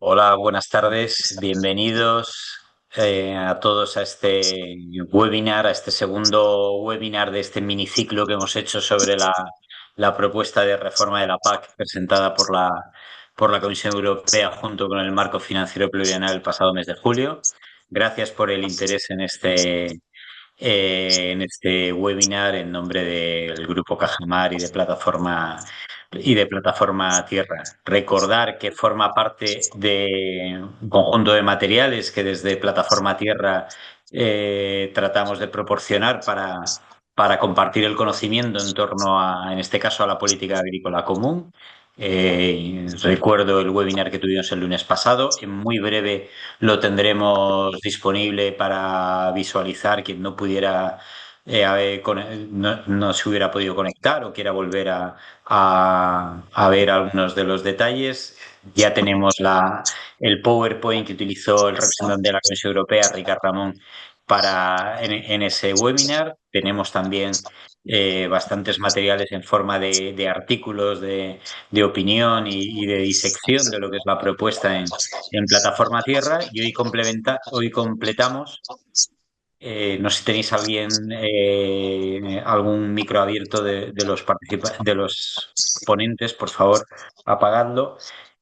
Hola, buenas tardes. Bienvenidos a todos a este webinar, a este segundo webinar de este miniciclo que hemos hecho sobre la propuesta de reforma de la PAC presentada por la Comisión Europea junto con el marco financiero plurianual el pasado mes de julio. Gracias por el interés en este webinar en nombre del Grupo Cajamar y de Plataforma Tierra. Recordar que forma parte de un conjunto de materiales que desde Plataforma Tierra tratamos de proporcionar para compartir el conocimiento en torno a, en este caso, a la política agrícola común. Recuerdo el webinar que tuvimos el lunes pasado. En muy breve lo tendremos disponible para visualizar quien no pudiera no se hubiera podido conectar o quiera volver a ver algunos de los detalles. Ya tenemos el PowerPoint que utilizó el representante de la Comisión Europea, Ricard Ramón, en ese webinar. Tenemos también bastantes materiales en forma de artículos de opinión y de disección de lo que es la propuesta en Plataforma Tierra, y hoy completamos. No sé si tenéis algún micro abierto de los ponentes, por favor, apagadlo.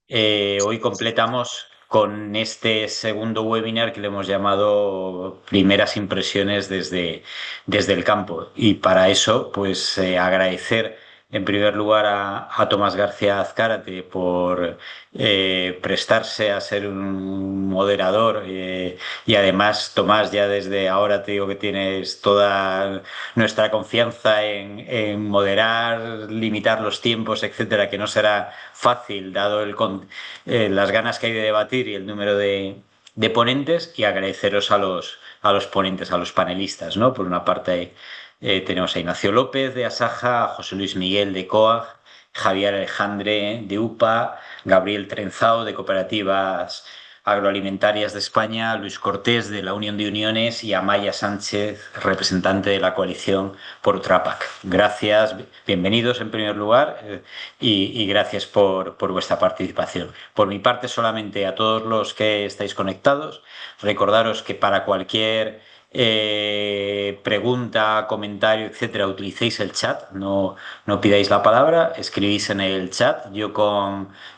Hoy completamos con este segundo webinar que le hemos llamado Primeras impresiones desde el campo. Y para eso, pues agradecer en primer lugar a Tomás García Azcárate por prestarse a ser un moderador, y además, Tomás, ya desde ahora te digo que tienes toda nuestra confianza en moderar, limitar los tiempos, etcétera, que no será fácil dado las ganas que hay de debatir y el número de ponentes. Y agradeceros a los ponentes, a los panelistas, ¿no? Por una parte, tenemos a Ignacio López de Asaja, a José Luis Miguel de COAG, Javier Alejandre de UPA, Gabriel Trenzao de Cooperativas Agroalimentarias de España, Luis Cortés de la Unión de Uniones y Amaya Sánchez, representante de la coalición por Trapac. Gracias, bienvenidos en primer lugar, y gracias por vuestra participación. Por mi parte, solamente a todos los que estáis conectados, recordaros que para cualquier pregunta, comentario, etcétera, utilicéis el chat, no pidáis la palabra, escribís en el chat.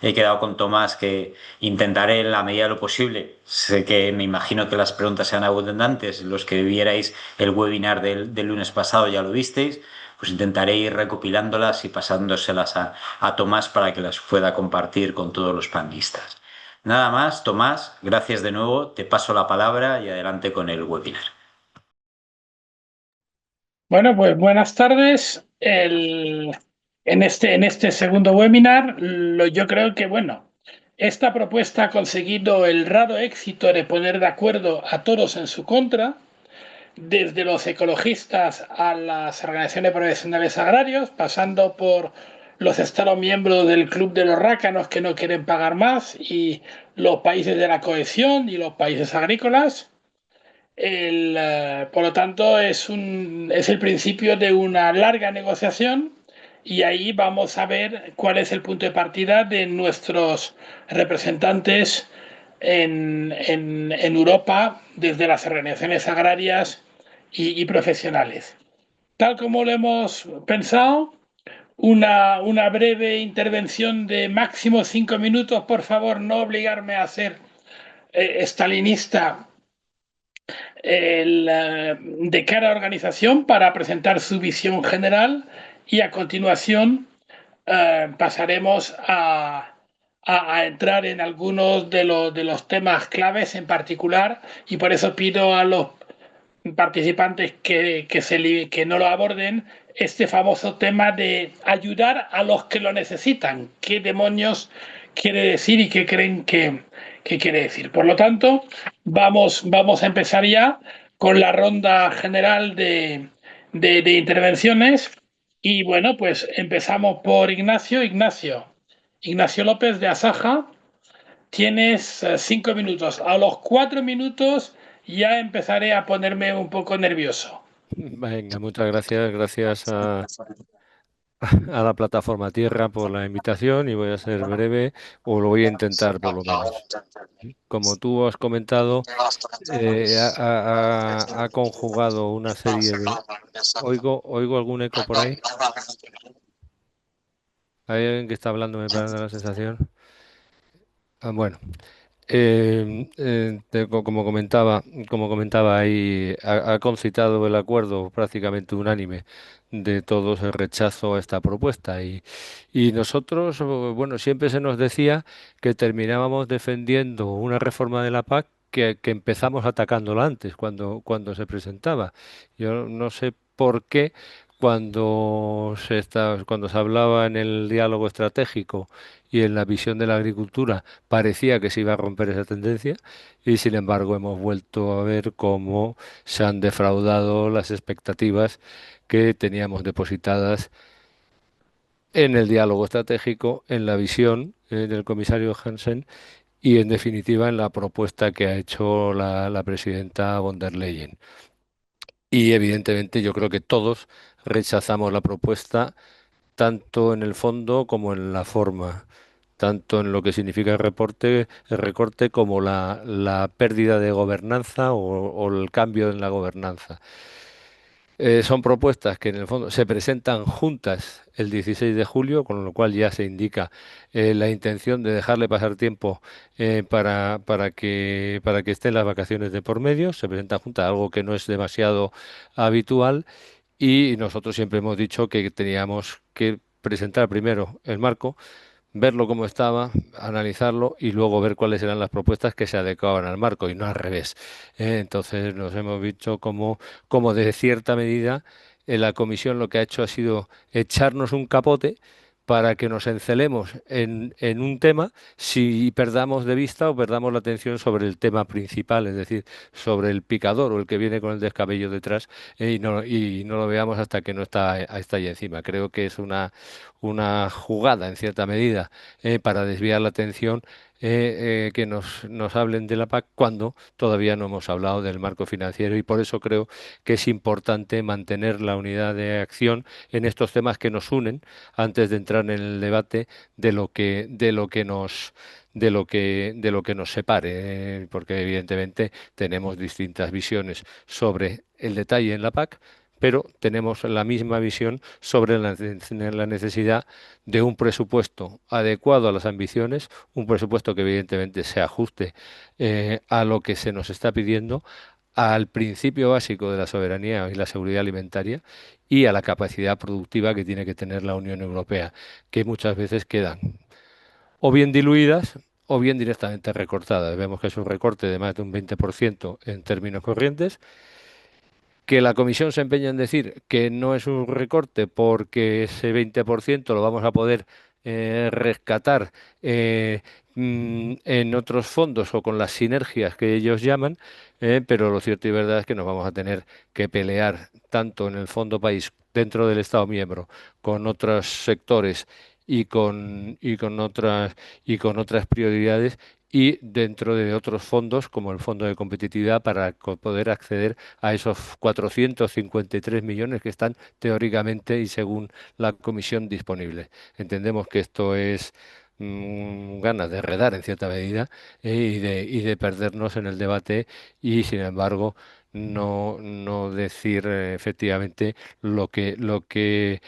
He quedado con Tomás que intentaré en la medida de lo posible. Sé que me imagino que las preguntas sean abundantes. Los que vierais el webinar del lunes pasado ya lo visteis. Pues intentaré ir recopilándolas y pasándoselas a Tomás para que las pueda compartir con todos los panelistas. Nada más, Tomás, gracias de nuevo. Te paso la palabra y adelante con el webinar. Bueno, pues buenas tardes. En este segundo webinar, yo creo que, bueno, esta propuesta ha conseguido el raro éxito de poner de acuerdo a todos en su contra, desde los ecologistas a las organizaciones profesionales agrarios, pasando por los estados miembros del Club de los Rácanos que no quieren pagar más, y los países de la cohesión y los países agrícolas. Por lo tanto, es el principio de una larga negociación, y ahí vamos a ver cuál es el punto de partida de nuestros representantes en Europa, desde las organizaciones agrarias y profesionales. Tal como lo hemos pensado, una breve intervención de máximo 5 minutos, por favor, no obligarme a ser estalinista, de cara a la organización, para presentar su visión general, y a continuación pasaremos a entrar en algunos de los temas claves en particular, y por eso pido a los participantes que no lo aborden este famoso tema de ayudar a los que lo necesitan. ¿Qué demonios quiere decir y qué creen que quiere decir? Por lo tanto, vamos a empezar ya con la ronda general de intervenciones. Y bueno, pues empezamos por Ignacio. Ignacio López de Asaja. Tienes 5 minutos. A los 4 minutos ya empezaré a ponerme un poco nervioso. Venga, muchas gracias. Gracias a la plataforma Tierra por la invitación y voy a ser breve, o lo voy a intentar por lo menos. Como tú has comentado, ha conjugado una serie de... Oigo algún eco por ahí. ¿Hay alguien que está hablando? Me parece la sensación. Bueno, como comentaba ahí, ha concitado el acuerdo prácticamente unánime de todos el rechazo a esta propuesta y nosotros, bueno, siempre se nos decía que terminábamos defendiendo una reforma de la PAC que empezamos atacándola antes, cuando se presentaba. Yo no sé por qué cuando se hablaba en el diálogo estratégico y en la visión de la agricultura parecía que se iba a romper esa tendencia y sin embargo hemos vuelto a ver cómo se han defraudado las expectativas que teníamos depositadas en el diálogo estratégico, en la visión del comisario Hansen y en definitiva en la propuesta que ha hecho la presidenta von der Leyen. Y evidentemente yo creo que todos rechazamos la propuesta tanto en el fondo como en la forma, tanto en lo que significa el recorte como la pérdida de gobernanza o el cambio en la gobernanza. Son propuestas que en el fondo se presentan juntas el 16 de julio, con lo cual ya se indica la intención de dejarle pasar tiempo para que estén las vacaciones de por medio. Se presentan juntas, algo que no es demasiado habitual y nosotros siempre hemos dicho que teníamos que presentar primero el marco, verlo como estaba, analizarlo y luego ver cuáles eran las propuestas que se adecuaban al marco y no al revés. Entonces nos hemos visto como de cierta medida la comisión lo que ha hecho ha sido echarnos un capote para que nos encelemos en un tema si perdamos de vista o perdamos la atención sobre el tema principal, es decir, sobre el picador o el que viene con el descabello detrás y no lo veamos hasta que no está ahí encima. Creo que es una jugada en cierta medida para desviar la atención que nos hablen de la PAC cuando todavía no hemos hablado del marco financiero y por eso creo que es importante mantener la unidad de acción en estos temas que nos unen antes de entrar en el debate de lo que nos separe, porque evidentemente tenemos distintas visiones sobre el detalle en la PAC, pero tenemos la misma visión sobre la necesidad de un presupuesto adecuado a las ambiciones, un presupuesto que evidentemente se ajuste a lo que se nos está pidiendo, al principio básico de la soberanía y la seguridad alimentaria y a la capacidad productiva que tiene que tener la Unión Europea, que muchas veces quedan o bien diluidas o bien directamente recortadas. Vemos que es un recorte de más de un 20% en términos corrientes, que la Comisión se empeña en decir que no es un recorte porque ese 20% lo vamos a poder rescatar en otros fondos o con las sinergias que ellos llaman, pero lo cierto y verdad es que nos vamos a tener que pelear tanto en el fondo país dentro del Estado miembro con otros sectores y con otras prioridades y dentro de otros fondos como el Fondo de Competitividad para poder acceder a esos 453 millones que están teóricamente y según la Comisión disponibles. Entendemos que esto es ganas de enredar en cierta medida y de perdernos en el debate y sin embargo no decir efectivamente lo que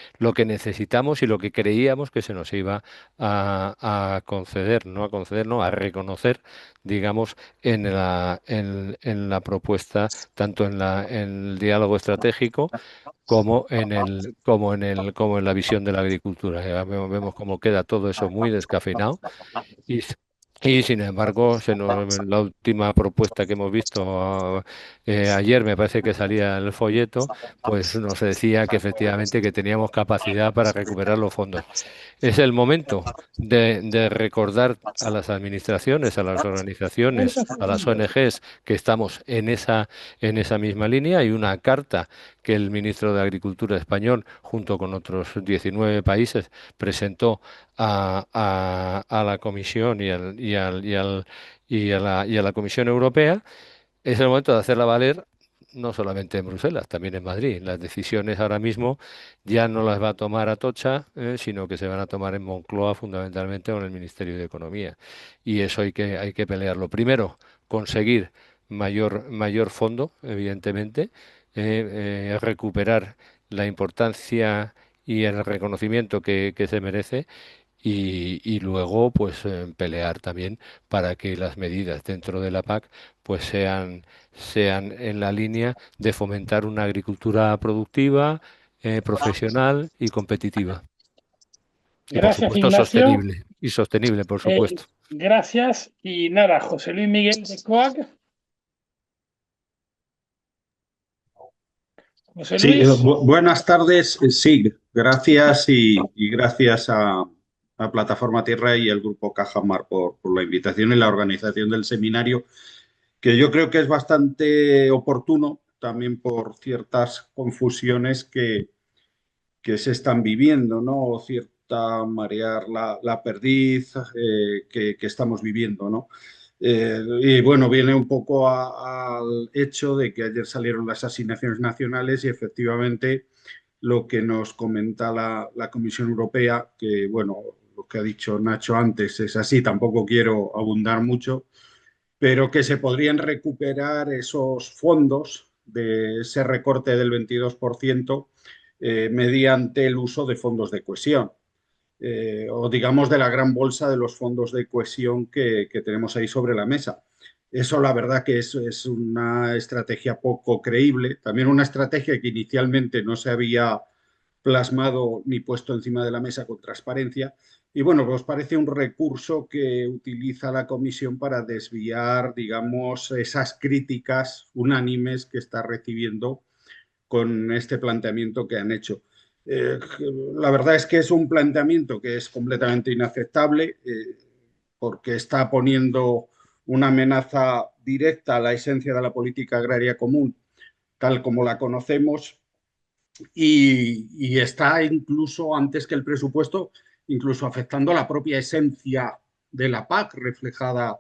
necesitamos y lo que creíamos que se nos iba a conceder, no a conceder, no, a reconocer, digamos, en la propuesta, tanto en el diálogo estratégico como en la visión de la agricultura. Vemos cómo queda todo eso muy descafeinado y, y sin embargo, la última propuesta que hemos visto ayer, me parece que salía en el folleto, pues nos decía que efectivamente que teníamos capacidad para recuperar los fondos. Es el momento de recordar a las administraciones, a las organizaciones, a las ONGs que estamos en esa misma línea. Hay una carta que el ministro de Agricultura español, junto con otros 19 países, presentó a la Comisión y a la Comisión Europea. Es el momento de hacerla valer no solamente en Bruselas, también en Madrid. Las decisiones ahora mismo ya no las va a tomar Atocha, sino que se van a tomar en Moncloa fundamentalmente con el Ministerio de Economía. Y eso hay que pelearlo. Primero, conseguir mayor fondo, evidentemente, recuperar la importancia y el reconocimiento que se merece y luego pues pelear también para que las medidas dentro de la PAC pues sean en la línea de fomentar una agricultura productiva, profesional y competitiva. Y por Gracias, supuesto Ignacio. sostenible, por supuesto. Gracias. Y nada, José Luis Miguel de COAC. José Sí, Luis. buenas tardes. Sí, gracias y gracias a Plataforma Tierra y el Grupo Cajamar por la invitación y la organización del seminario, que yo creo que es bastante oportuno también por ciertas confusiones que se están viviendo, ¿no? O cierta marear la perdiz que estamos viviendo, ¿no? Y bueno, viene un poco al hecho de que ayer salieron las asignaciones nacionales y efectivamente lo que nos comenta la Comisión Europea, que bueno, lo que ha dicho Nacho antes es así, tampoco quiero abundar mucho, pero que se podrían recuperar esos fondos de ese recorte del 22% mediante el uso de fondos de cohesión. O digamos de la gran bolsa de los fondos de cohesión que tenemos ahí sobre la mesa. Eso la verdad que es una estrategia poco creíble, también una estrategia que inicialmente no se había plasmado ni puesto encima de la mesa con transparencia. Y bueno, pues parece un recurso que utiliza la Comisión para desviar, digamos, esas críticas unánimes que está recibiendo con este planteamiento que han hecho. La verdad es que es un planteamiento que es completamente inaceptable porque está poniendo una amenaza directa a la esencia de la política agraria común, tal como la conocemos, y está incluso antes que el presupuesto, incluso afectando la propia esencia de la PAC reflejada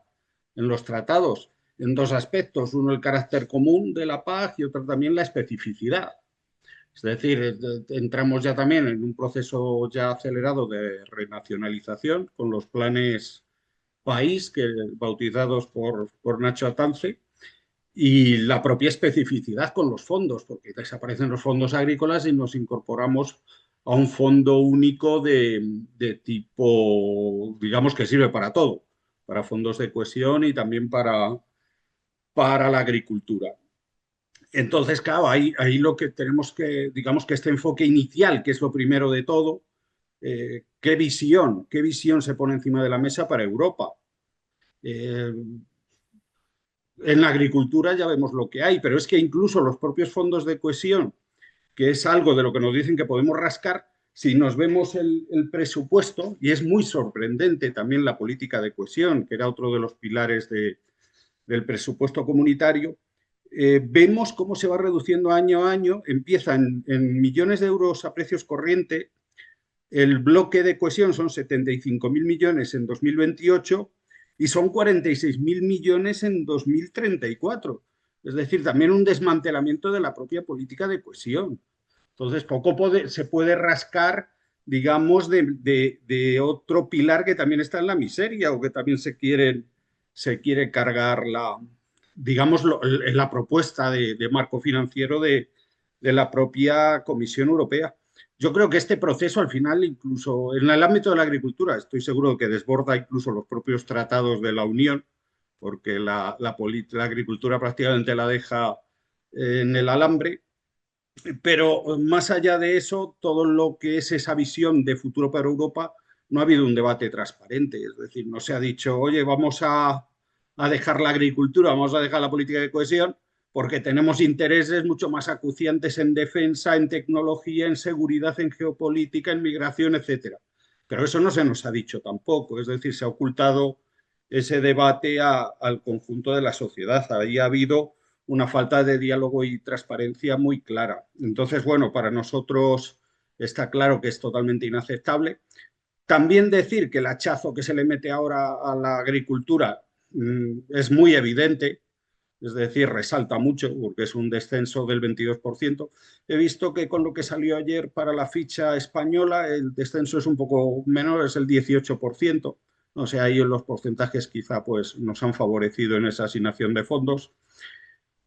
en los tratados, en dos aspectos, uno el carácter común de la PAC y otro también la especificidad. Es decir, entramos ya también en un proceso ya acelerado de renacionalización con los planes país, que, bautizados por Nacho Atance, y la propia especificidad con los fondos, porque desaparecen los fondos agrícolas y nos incorporamos a un fondo único de tipo, digamos que sirve para todo, para fondos de cohesión y también para la agricultura. Entonces, claro, ahí lo que tenemos que, digamos que este enfoque inicial, que es lo primero de todo, ¿qué visión se pone encima de la mesa para Europa? En la agricultura ya vemos lo que hay, pero es que incluso los propios fondos de cohesión, que es algo de lo que nos dicen que podemos rascar, si nos vemos el presupuesto, y es muy sorprendente también la política de cohesión, que era otro de los pilares del presupuesto comunitario, vemos cómo se va reduciendo año a año, empieza en millones de euros a precios corrientes, el bloque de cohesión son 75.000 millones en 2028 y son 46.000 millones en 2034. Es decir, también un desmantelamiento de la propia política de cohesión. Entonces, se puede rascar, digamos, de otro pilar que también está en la miseria o que también se quiere cargar digamos, la propuesta de marco financiero de la propia Comisión Europea. Yo creo que este proceso al final, incluso en el ámbito de la agricultura, estoy seguro que desborda incluso los propios tratados de la Unión, porque la agricultura prácticamente la deja en el alambre. Pero más allá de eso, todo lo que es esa visión de futuro para Europa, no ha habido un debate transparente. Es decir, no se ha dicho, oye, vamos a dejar la agricultura, vamos a dejar la política de cohesión, porque tenemos intereses mucho más acuciantes en defensa, en tecnología, en seguridad, en geopolítica, en migración, etcétera. Pero eso no se nos ha dicho tampoco. Es decir, se ha ocultado ese debate al conjunto de la sociedad. Ahí ha habido una falta de diálogo y transparencia muy clara. Entonces, bueno, para nosotros está claro que es totalmente inaceptable. También decir que el hachazo que se le mete ahora a la agricultura es muy evidente, es decir, resalta mucho porque es un descenso del 22%. He visto que con lo que salió ayer para la ficha española el descenso es un poco menor, es el 18%. O sea, ahí los porcentajes quizá pues, nos han favorecido en esa asignación de fondos,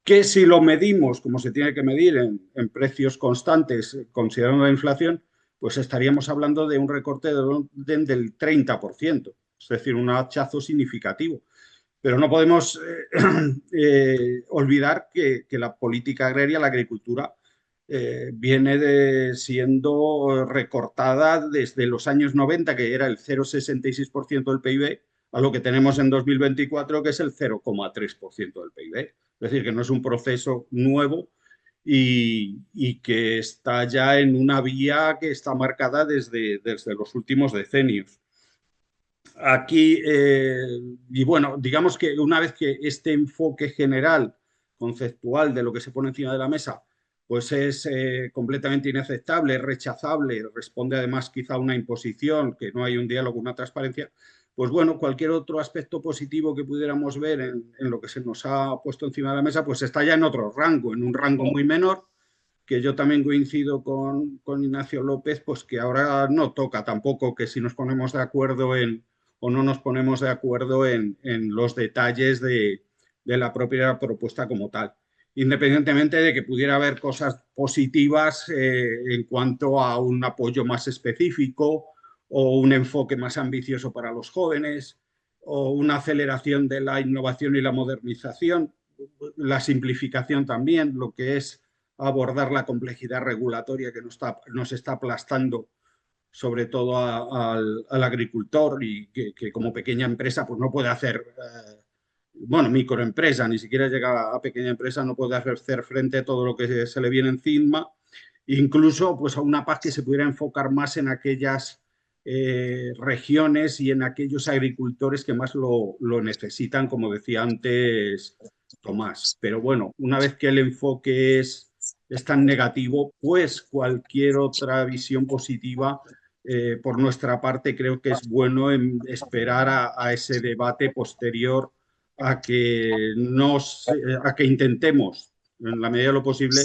que si lo medimos como se tiene que medir en precios constantes, considerando la inflación, pues estaríamos hablando de un recorte del 30%, es decir, un hachazo significativo. Pero no podemos olvidar que la política agraria, la agricultura, viene siendo recortada desde los años 90, que era el 0,66% del PIB, a lo que tenemos en 2024, que es el 0,3% del PIB. Es decir, que no es un proceso nuevo y que está ya en una vía que está marcada desde los últimos decenios. Aquí, y bueno, digamos que una vez que este enfoque general, conceptual de lo que se pone encima de la mesa, pues es completamente inaceptable, rechazable, responde además quizá a una imposición, que no hay un diálogo, una transparencia, pues bueno, cualquier otro aspecto positivo que pudiéramos ver en lo que se nos ha puesto encima de la mesa, pues está ya en otro rango, en un rango muy menor, que yo también coincido con Ignacio López, pues que ahora no toca tampoco que si nos ponemos de acuerdo o no nos ponemos de acuerdo en los detalles de la propia propuesta como tal. Independientemente de que pudiera haber cosas positivas en cuanto a un apoyo más específico o un enfoque más ambicioso para los jóvenes o una aceleración de la innovación y la modernización, la simplificación también, lo que es abordar la complejidad regulatoria que nos está aplastando sobre todo al agricultor y que como pequeña empresa pues no puede hacer, bueno, microempresa, ni siquiera llega a pequeña empresa, no puede hacer frente a todo lo que se le viene encima, incluso pues a una PAC que se pudiera enfocar más en aquellas regiones y en aquellos agricultores que más lo necesitan, como decía antes Tomás. Pero bueno, una vez que el enfoque es tan negativo, pues cualquier otra visión positiva por nuestra parte creo que es bueno esperar a ese debate posterior a que intentemos, en la medida de lo posible,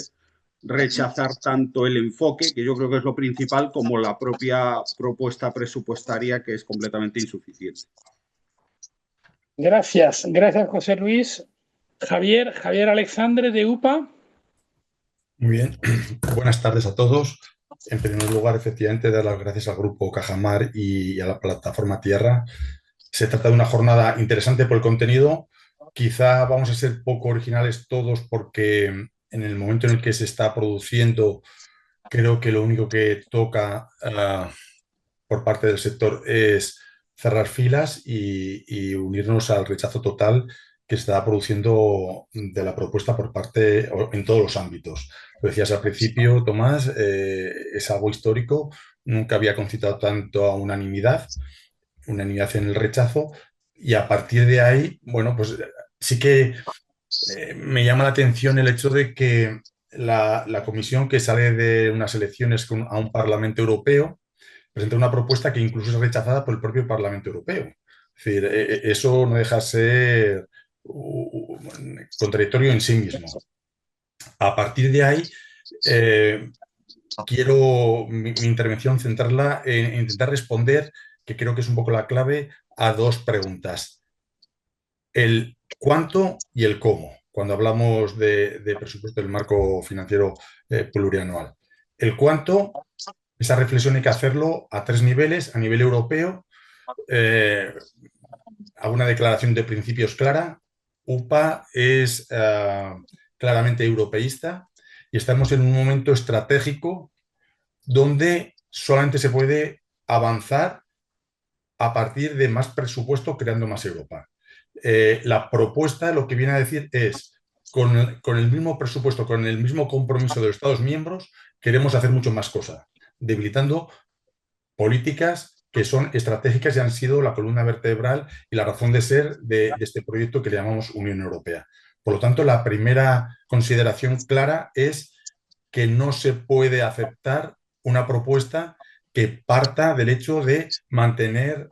rechazar tanto el enfoque, que yo creo que es lo principal, como la propia propuesta presupuestaria, que es completamente insuficiente. Gracias, gracias José Luis. Javier Alexandre de UPA. Muy bien, buenas tardes a todos. En primer lugar, efectivamente, dar las gracias al Grupo Cajamar y a la plataforma Tierra. Se trata de una jornada interesante por el contenido. Quizá vamos a ser poco originales todos porque en el momento en el que se está produciendo, creo que lo único que toca por parte del sector es cerrar filas y unirnos al rechazo total que se está produciendo de la propuesta por parte en todos los ámbitos. Lo decías al principio, Tomás, es algo histórico, nunca había concitado tanto a unanimidad en el rechazo, y a partir de ahí, bueno, pues sí que me llama la atención el hecho de que la comisión que sale de unas elecciones a un Parlamento Europeo presenta una propuesta que incluso es rechazada por el propio Parlamento Europeo. Es decir, eso no deja de ser contradictorio en sí mismo. A partir de ahí, quiero mi intervención centrarla en intentar responder, que creo que es un poco la clave, a dos preguntas. El cuánto y el cómo, cuando hablamos de presupuesto del marco financiero plurianual. El cuánto, esa reflexión hay que hacerlo a tres niveles. A nivel europeo, hago una declaración de principios clara. UPA es claramente europeísta y estamos en un momento estratégico donde solamente se puede avanzar a partir de más presupuesto creando más Europa. La propuesta lo que viene a decir es, con el mismo presupuesto, con el mismo compromiso de los Estados miembros, queremos hacer mucho más cosas, debilitando políticas que son estratégicas y han sido la columna vertebral y la razón de ser de este proyecto que le llamamos Unión Europea. Por lo tanto, la primera consideración clara es que no se puede aceptar una propuesta que parta del hecho de mantener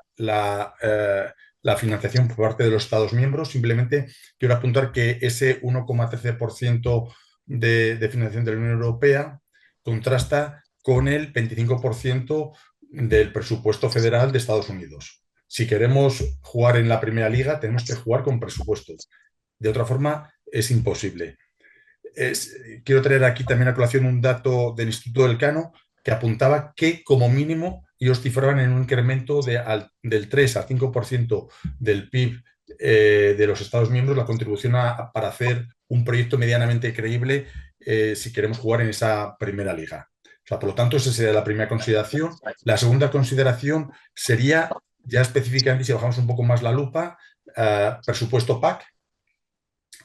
la financiación por parte de los Estados miembros. Simplemente quiero apuntar que ese 1,13% de financiación de la Unión Europea contrasta con el 25% del presupuesto federal de Estados Unidos. Si queremos jugar en la primera liga, tenemos que jugar con presupuesto. De otra forma, es imposible. Quiero traer aquí también a colación un dato del Instituto del Cano que apuntaba que como mínimo ellos cifraban en un incremento del 3 al 5% del PIB de los Estados miembros la contribución para hacer un proyecto medianamente creíble si queremos jugar en esa primera liga. O sea, por lo tanto, esa sería la primera consideración. La segunda consideración sería, ya específicamente, si bajamos un poco más la lupa, presupuesto PAC.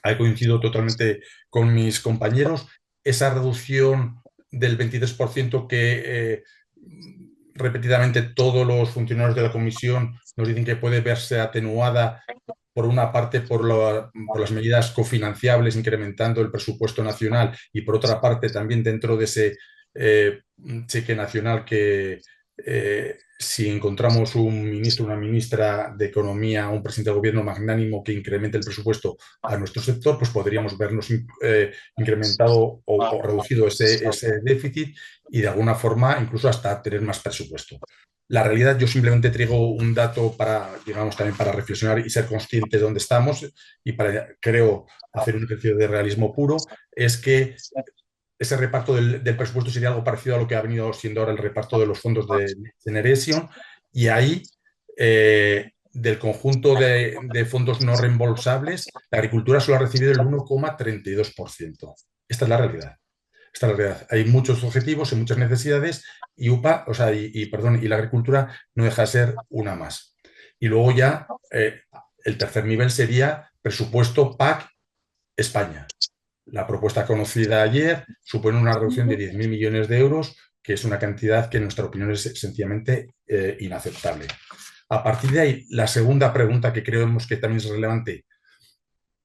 Ahí coincido totalmente con mis compañeros. Esa reducción del 23% que repetidamente todos los funcionarios de la comisión nos dicen que puede verse atenuada por una parte por las medidas cofinanciables incrementando el presupuesto nacional y por otra parte también dentro de ese cheque nacional que si encontramos un ministro, una ministra de Economía, un presidente de gobierno magnánimo que incremente el presupuesto a nuestro sector, pues podríamos vernos incrementado o reducido ese déficit y de alguna forma incluso hasta tener más presupuesto. La realidad, yo simplemente traigo un dato para, digamos, también para reflexionar y ser conscientes de dónde estamos y para, creo, hacer un ejercicio de realismo puro, es que ese reparto del presupuesto sería algo parecido a lo que ha venido siendo ahora el reparto de los fondos de Generation y ahí, del conjunto de fondos no reembolsables, la agricultura solo ha recibido el 1,32%. Esta es la realidad. Esta es la realidad. Hay muchos objetivos y muchas necesidades y UPA, o sea, y la agricultura no deja de ser una más. Y luego ya el tercer nivel sería presupuesto PAC España. La propuesta conocida ayer supone una reducción de 10.000 millones de euros, que es una cantidad que en nuestra opinión es sencillamente inaceptable. A partir de ahí, la segunda pregunta que creemos que también es relevante,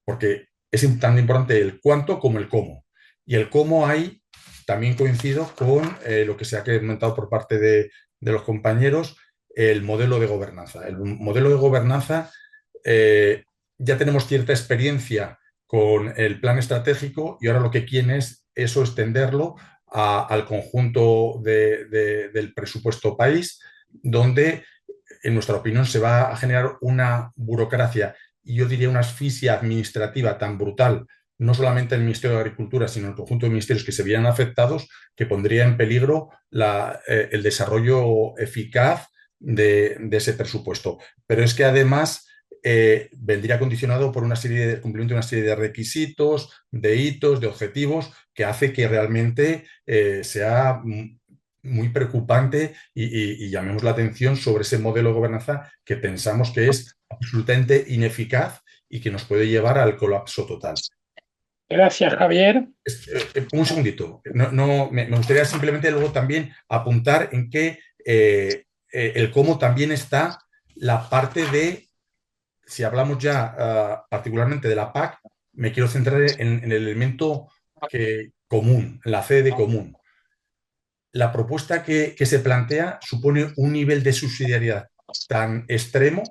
porque es tan importante el cuánto como el cómo. Y el cómo ahí también coincido con lo que se ha comentado por parte de los compañeros, el modelo de gobernanza. El modelo de gobernanza, ya tenemos cierta experiencia con el plan estratégico y ahora lo que quieren es eso extenderlo al conjunto del presupuesto país, donde, en nuestra opinión, se va a generar una burocracia y yo diría una asfixia administrativa tan brutal, no solamente el Ministerio de Agricultura, sino el conjunto de ministerios que se vieran afectados, que pondría en peligro el desarrollo eficaz de ese presupuesto. Pero es que además vendría condicionado por cumplimiento de una serie de requisitos, de hitos, de objetivos, que hace que realmente sea muy preocupante y llamemos la atención sobre ese modelo de gobernanza que pensamos que es absolutamente ineficaz y que nos puede llevar al colapso total. Gracias, Javier. Un segundito. Me gustaría simplemente luego también apuntar en que el cómo también está la parte de, si hablamos ya particularmente de la PAC, me quiero centrar en el elemento común, en la C de común. La propuesta que se plantea supone un nivel de subsidiariedad tan extremo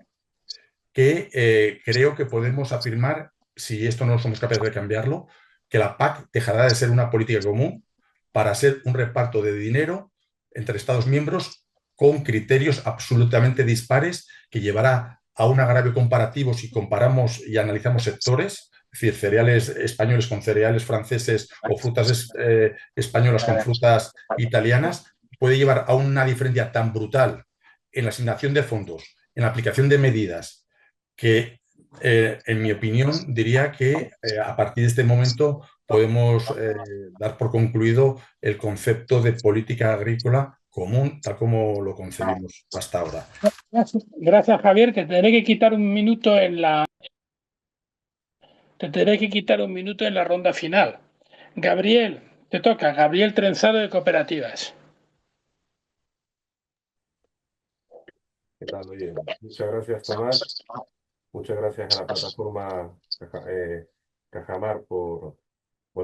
que creo que podemos afirmar, si esto no somos capaces de cambiarlo, que la PAC dejará de ser una política común para ser un reparto de dinero entre Estados miembros con criterios absolutamente dispares que llevará a un agravio comparativo si comparamos y analizamos sectores, es decir, cereales españoles con cereales franceses o frutas españolas con frutas italianas, puede llevar a una diferencia tan brutal en la asignación de fondos, en la aplicación de medidas, que en mi opinión diría que a partir de este momento podemos dar por concluido el concepto de política agrícola común tal como lo concebimos hasta ahora. Gracias, Javier. Te tendré que quitar un minuto en la ronda final. Gabriel, te toca. Gabriel Trenzado de Cooperativas. ¿Qué tal? Oye, muchas gracias, Tomás. Muchas gracias a la plataforma Cajamar por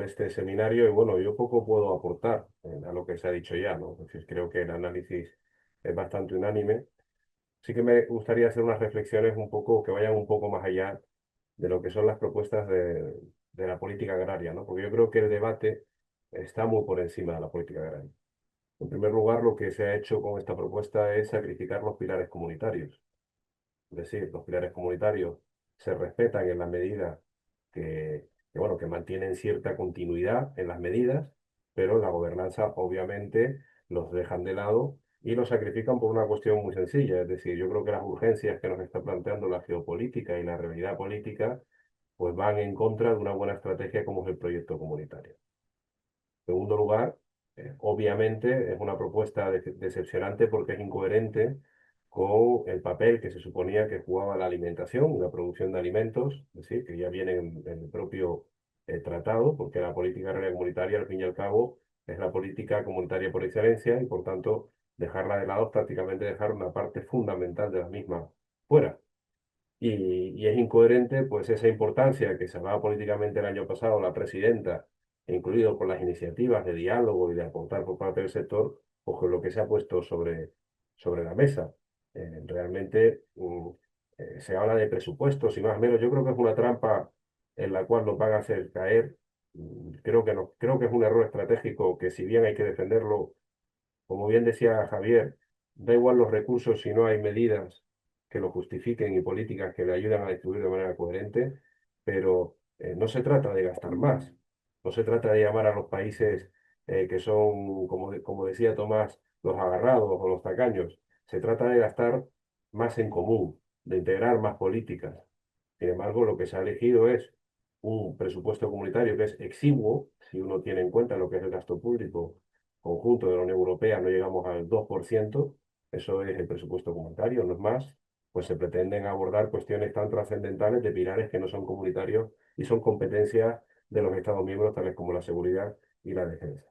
este seminario. Y bueno, yo poco puedo aportar a lo que se ha dicho ya, ¿no? Entonces, creo que el análisis es bastante unánime. sí que me gustaría hacer unas reflexiones un poco que vayan un poco más allá de lo que son las propuestas de la política agraria, ¿no? Porque yo creo que el debate está muy por encima de la política agraria. En primer lugar, lo que se ha hecho con esta propuesta es sacrificar los pilares comunitarios. Es decir, los pilares comunitarios se respetan en la medida bueno, que mantienen cierta continuidad en las medidas, pero la gobernanza obviamente los dejan de lado y los sacrifican por una cuestión muy sencilla. Es decir, yo creo que las urgencias que nos está planteando la geopolítica y la realidad política pues van en contra de una buena estrategia como es el proyecto comunitario. En segundo lugar, obviamente es una propuesta decepcionante porque es incoherente con el papel que se suponía que jugaba la alimentación, la producción de alimentos, es decir, que ya viene en el propio tratado, porque la política agraria comunitaria, al fin y al cabo, es la política comunitaria por excelencia y, por tanto, dejarla de lado es prácticamente dejar una parte fundamental de la misma fuera. Y es incoherente pues esa importancia que se hablaba políticamente el año pasado la presidenta, incluido por las iniciativas de diálogo y de aportar por parte del sector, pues con lo que se ha puesto sobre la mesa. Realmente se habla de presupuestos y más o menos. Yo creo que es una trampa en la cual nos van a hacer caer. Creo que no, creo que es un error estratégico que si bien hay que defenderlo, como bien decía Javier, da igual los recursos si no hay medidas que lo justifiquen y políticas que le ayuden a distribuir de manera coherente, pero no se trata de gastar más, no se trata de llamar a los países que son, como decía Tomás, los agarrados o los tacaños, se trata de gastar más en común, de integrar más políticas. Sin embargo, lo que se ha elegido es un presupuesto comunitario que es exiguo, si uno tiene en cuenta lo que es el gasto público conjunto de la Unión Europea, no llegamos al 2%, eso es el presupuesto comunitario, no es más, pues se pretenden abordar cuestiones tan trascendentales de pilares que no son comunitarios y son competencias de los Estados miembros, tales como la seguridad y la defensa.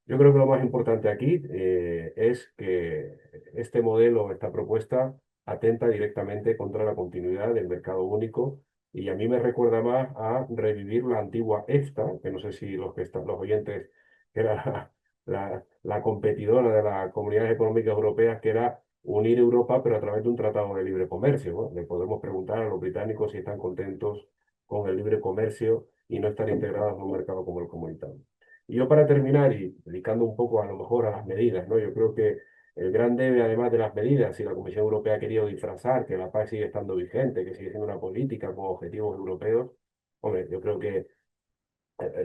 Yo creo que lo más importante aquí es que este modelo, esta propuesta, atenta directamente contra la continuidad del mercado único y a mí me recuerda más a revivir la antigua EFTA, que no sé si los oyentes, que era la competidora de las comunidades económicas europeas, que era unir Europa, pero a través de un tratado de libre comercio, ¿no? Le podemos preguntar a los británicos si están contentos con el libre comercio y no estar integrados en un mercado como el comunitario. Y yo para terminar, y dedicando un poco a lo mejor a las medidas, ¿no? Yo creo que el gran debe, además de las medidas, si la Comisión Europea ha querido disfrazar que la PAC sigue estando vigente, que sigue siendo una política con objetivos europeos, hombre, yo creo que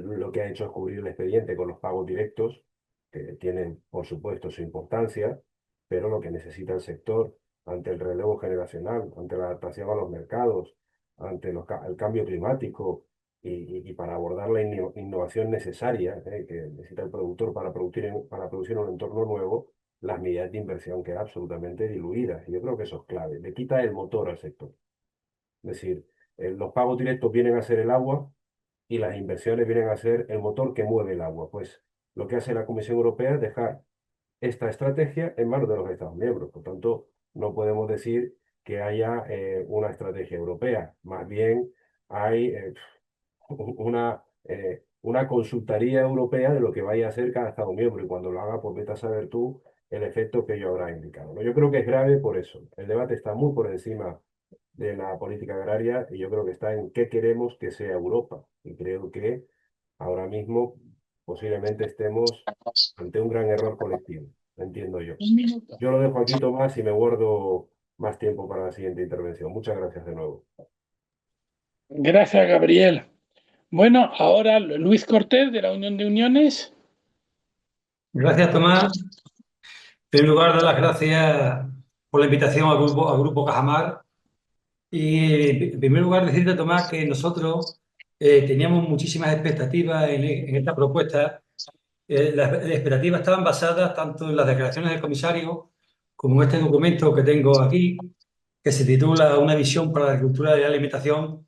lo que ha hecho es cubrir el expediente con los pagos directos, que tienen, por supuesto, su importancia, pero lo que necesita el sector ante el relevo generacional, ante la adaptación a los mercados, ante el cambio climático y para abordar la innovación necesaria que necesita el productor para producir un entorno nuevo, las medidas de inversión quedan absolutamente diluidas. Y yo creo que eso es clave. Le quita el motor al sector. Es decir, los pagos directos vienen a ser el agua y las inversiones vienen a ser el motor que mueve el agua. Pues lo que hace la Comisión Europea es dejar esta estrategia en manos de los Estados miembros. Por tanto, no podemos decir que haya una estrategia europea. Más bien hay una consultoría europea de lo que vaya a hacer cada Estado miembro y cuando lo haga, pues vete a saber tú el efecto que ello habrá indicado, ¿no? Yo creo que es grave por eso. El debate está muy por encima de la política agraria y yo creo que está en qué queremos que sea Europa. Y creo que ahora mismo posiblemente estemos ante un gran error colectivo, entiendo yo. Un minuto. Yo lo dejo aquí, Tomás, y me guardo más tiempo para la siguiente intervención. Muchas gracias de nuevo. Gracias, Gabriel. Bueno, ahora Luis Cortés, de la Unión de Uniones. Gracias, Tomás. En primer lugar, dar las gracias por la invitación al Grupo Cajamar. Y en primer lugar, decirte, Tomás, que nosotros teníamos muchísimas expectativas en esta propuesta. Las expectativas estaban basadas tanto en las declaraciones del comisario como en este documento que tengo aquí, que se titula Una visión para la agricultura y la alimentación,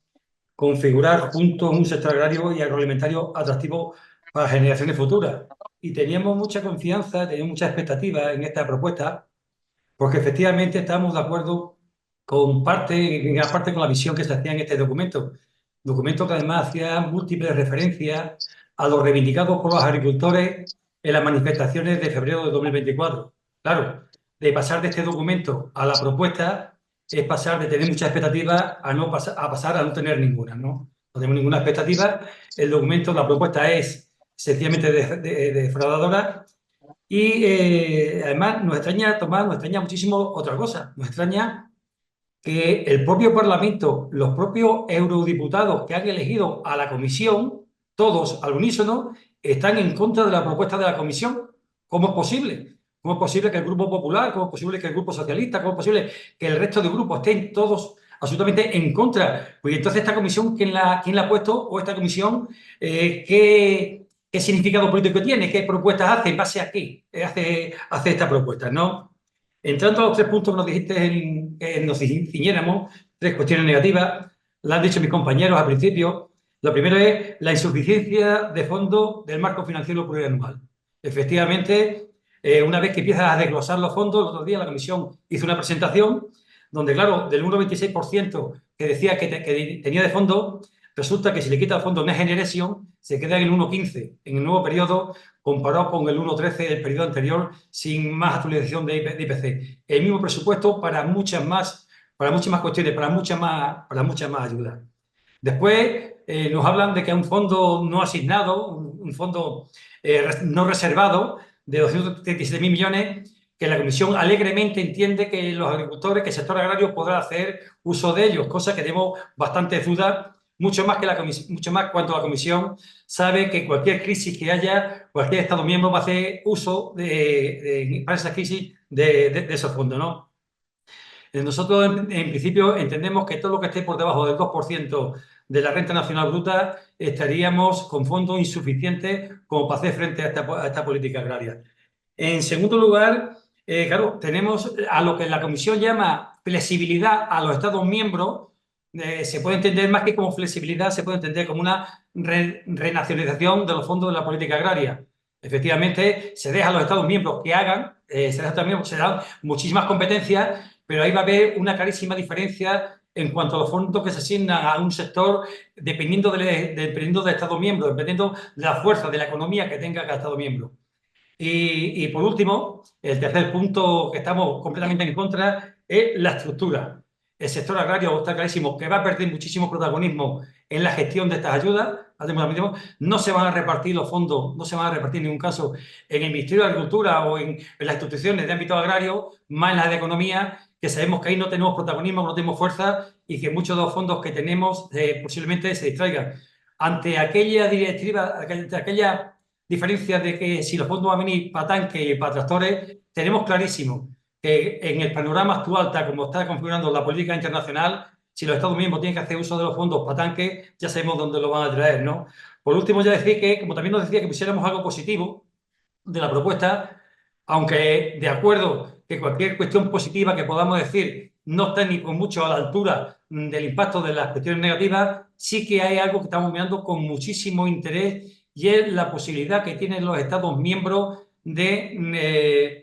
configurar juntos un sector agrario y agroalimentario atractivo para generaciones futuras. Y teníamos mucha confianza, teníamos mucha expectativa en esta propuesta, porque efectivamente estamos de acuerdo en gran parte con la visión que se hacía en este documento que además hacía múltiples referencias a lo reivindicado por los agricultores en las manifestaciones de febrero de 2024. Claro, de pasar de este documento a la propuesta es pasar de tener muchas expectativas a pasar a no tener ninguna, ¿no? No tenemos ninguna expectativa. El documento, la propuesta es sencillamente defraudadora y además nos extraña, Tomás, nos extraña muchísimo otra cosa. Nos extraña que el propio Parlamento, los propios eurodiputados que han elegido a la comisión, todos al unísono, están en contra de la propuesta de la comisión. ¿Cómo es posible? ¿Cómo es posible que el Grupo Popular, cómo es posible que el Grupo Socialista, cómo es posible que el resto de grupos estén todos absolutamente en contra? Pues entonces esta comisión, ¿quién la ha puesto? ¿O esta comisión qué significado político tiene? ¿Qué propuestas hace? ¿En base a qué hace esta propuesta? ¿No? Entrando a los 3 puntos que nos dijiste que nos ciñéramos, 3 cuestiones negativas, lo han dicho mis compañeros al principio. Lo primero es la insuficiencia de fondos del marco financiero plurianual. Efectivamente, una vez que empiezas a desglosar los fondos, el otro día la comisión hizo una presentación donde, claro, del 1,26% que decía que tenía de fondo, resulta que si le quita el fondo Next Generation, se queda en el 1,15 en el nuevo periodo, comparado con el 1,13 del periodo anterior, sin más actualización de IPC. El mismo presupuesto para muchas más cuestiones, para muchas más ayudas. Después nos hablan de que hay un fondo no asignado, un fondo no reservado de 237.000 millones, que la Comisión alegremente entiende que los agricultores, que el sector agrario podrá hacer uso de ellos, cosa que tenemos bastantes dudas, mucho más cuando la Comisión sabe que cualquier crisis que haya, cualquier Estado miembro va a hacer uso para esa crisis de esos fondos, ¿no? Nosotros, en principio, entendemos que todo lo que esté por debajo del 2% de la renta nacional bruta estaríamos con fondos insuficientes como para hacer frente a esta política agraria. En segundo lugar, claro, tenemos a lo que la Comisión llama flexibilidad a los Estados miembros. Se puede entender más que como flexibilidad, se puede entender como una renacionalización de los fondos de la política agraria. Efectivamente, se deja a los Estados miembros que hagan, se dan muchísimas competencias, pero ahí va a haber una clarísima diferencia en cuanto a los fondos que se asignan a un sector dependiendo del Estado miembro, dependiendo de la fuerza de la economía que tenga cada Estado miembro. Y por último, el tercer punto que estamos completamente en contra es la estructura. El sector agrario está clarísimo que va a perder muchísimo protagonismo en la gestión de estas ayudas. No se van a repartir los fondos, no se van a repartir en ningún caso en el Ministerio de Agricultura o en las instituciones de ámbito agrario, más en las de economía, que sabemos que ahí no tenemos protagonismo, no tenemos fuerza y que muchos de los fondos que tenemos posiblemente se distraigan. Ante aquella directiva, aquella diferencia de que si los fondos van a venir para tanques y para tractores, tenemos clarísimo que en el panorama actual, tal como está configurando la política internacional, si los Estados miembros tienen que hacer uso de los fondos para tanques, ya sabemos dónde lo van a traer, ¿no? Por último, ya decir que, como también nos decía, que pusiéramos algo positivo de la propuesta, aunque de acuerdo que cualquier cuestión positiva que podamos decir no está ni con mucho a la altura del impacto de las cuestiones negativas, sí que hay algo que estamos mirando con muchísimo interés y es la posibilidad que tienen los Estados miembros de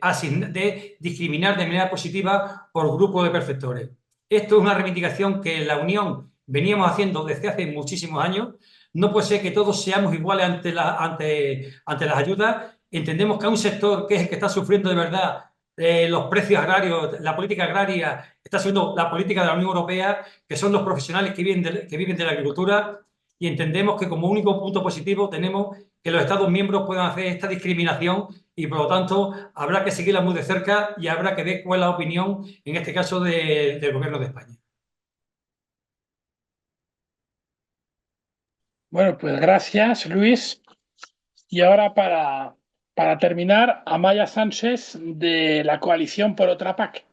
discriminar de manera positiva por grupos de perceptores. Esto es una reivindicación que la Unión veníamos haciendo desde hace muchísimos años. No puede ser que todos seamos iguales ante las ayudas. Entendemos que hay un sector que es el que está sufriendo de verdad los precios agrarios, la política agraria, está siendo la política de la Unión Europea, que son los profesionales que viven de la agricultura, y entendemos que como único punto positivo tenemos que los Estados miembros puedan hacer esta discriminación y, por lo tanto, habrá que seguirla muy de cerca y habrá que ver cuál es la opinión, en este caso, del Gobierno de España. Bueno, pues gracias, Luis. Y ahora para terminar, Amaya Sánchez, de la Coalición por otra PAC.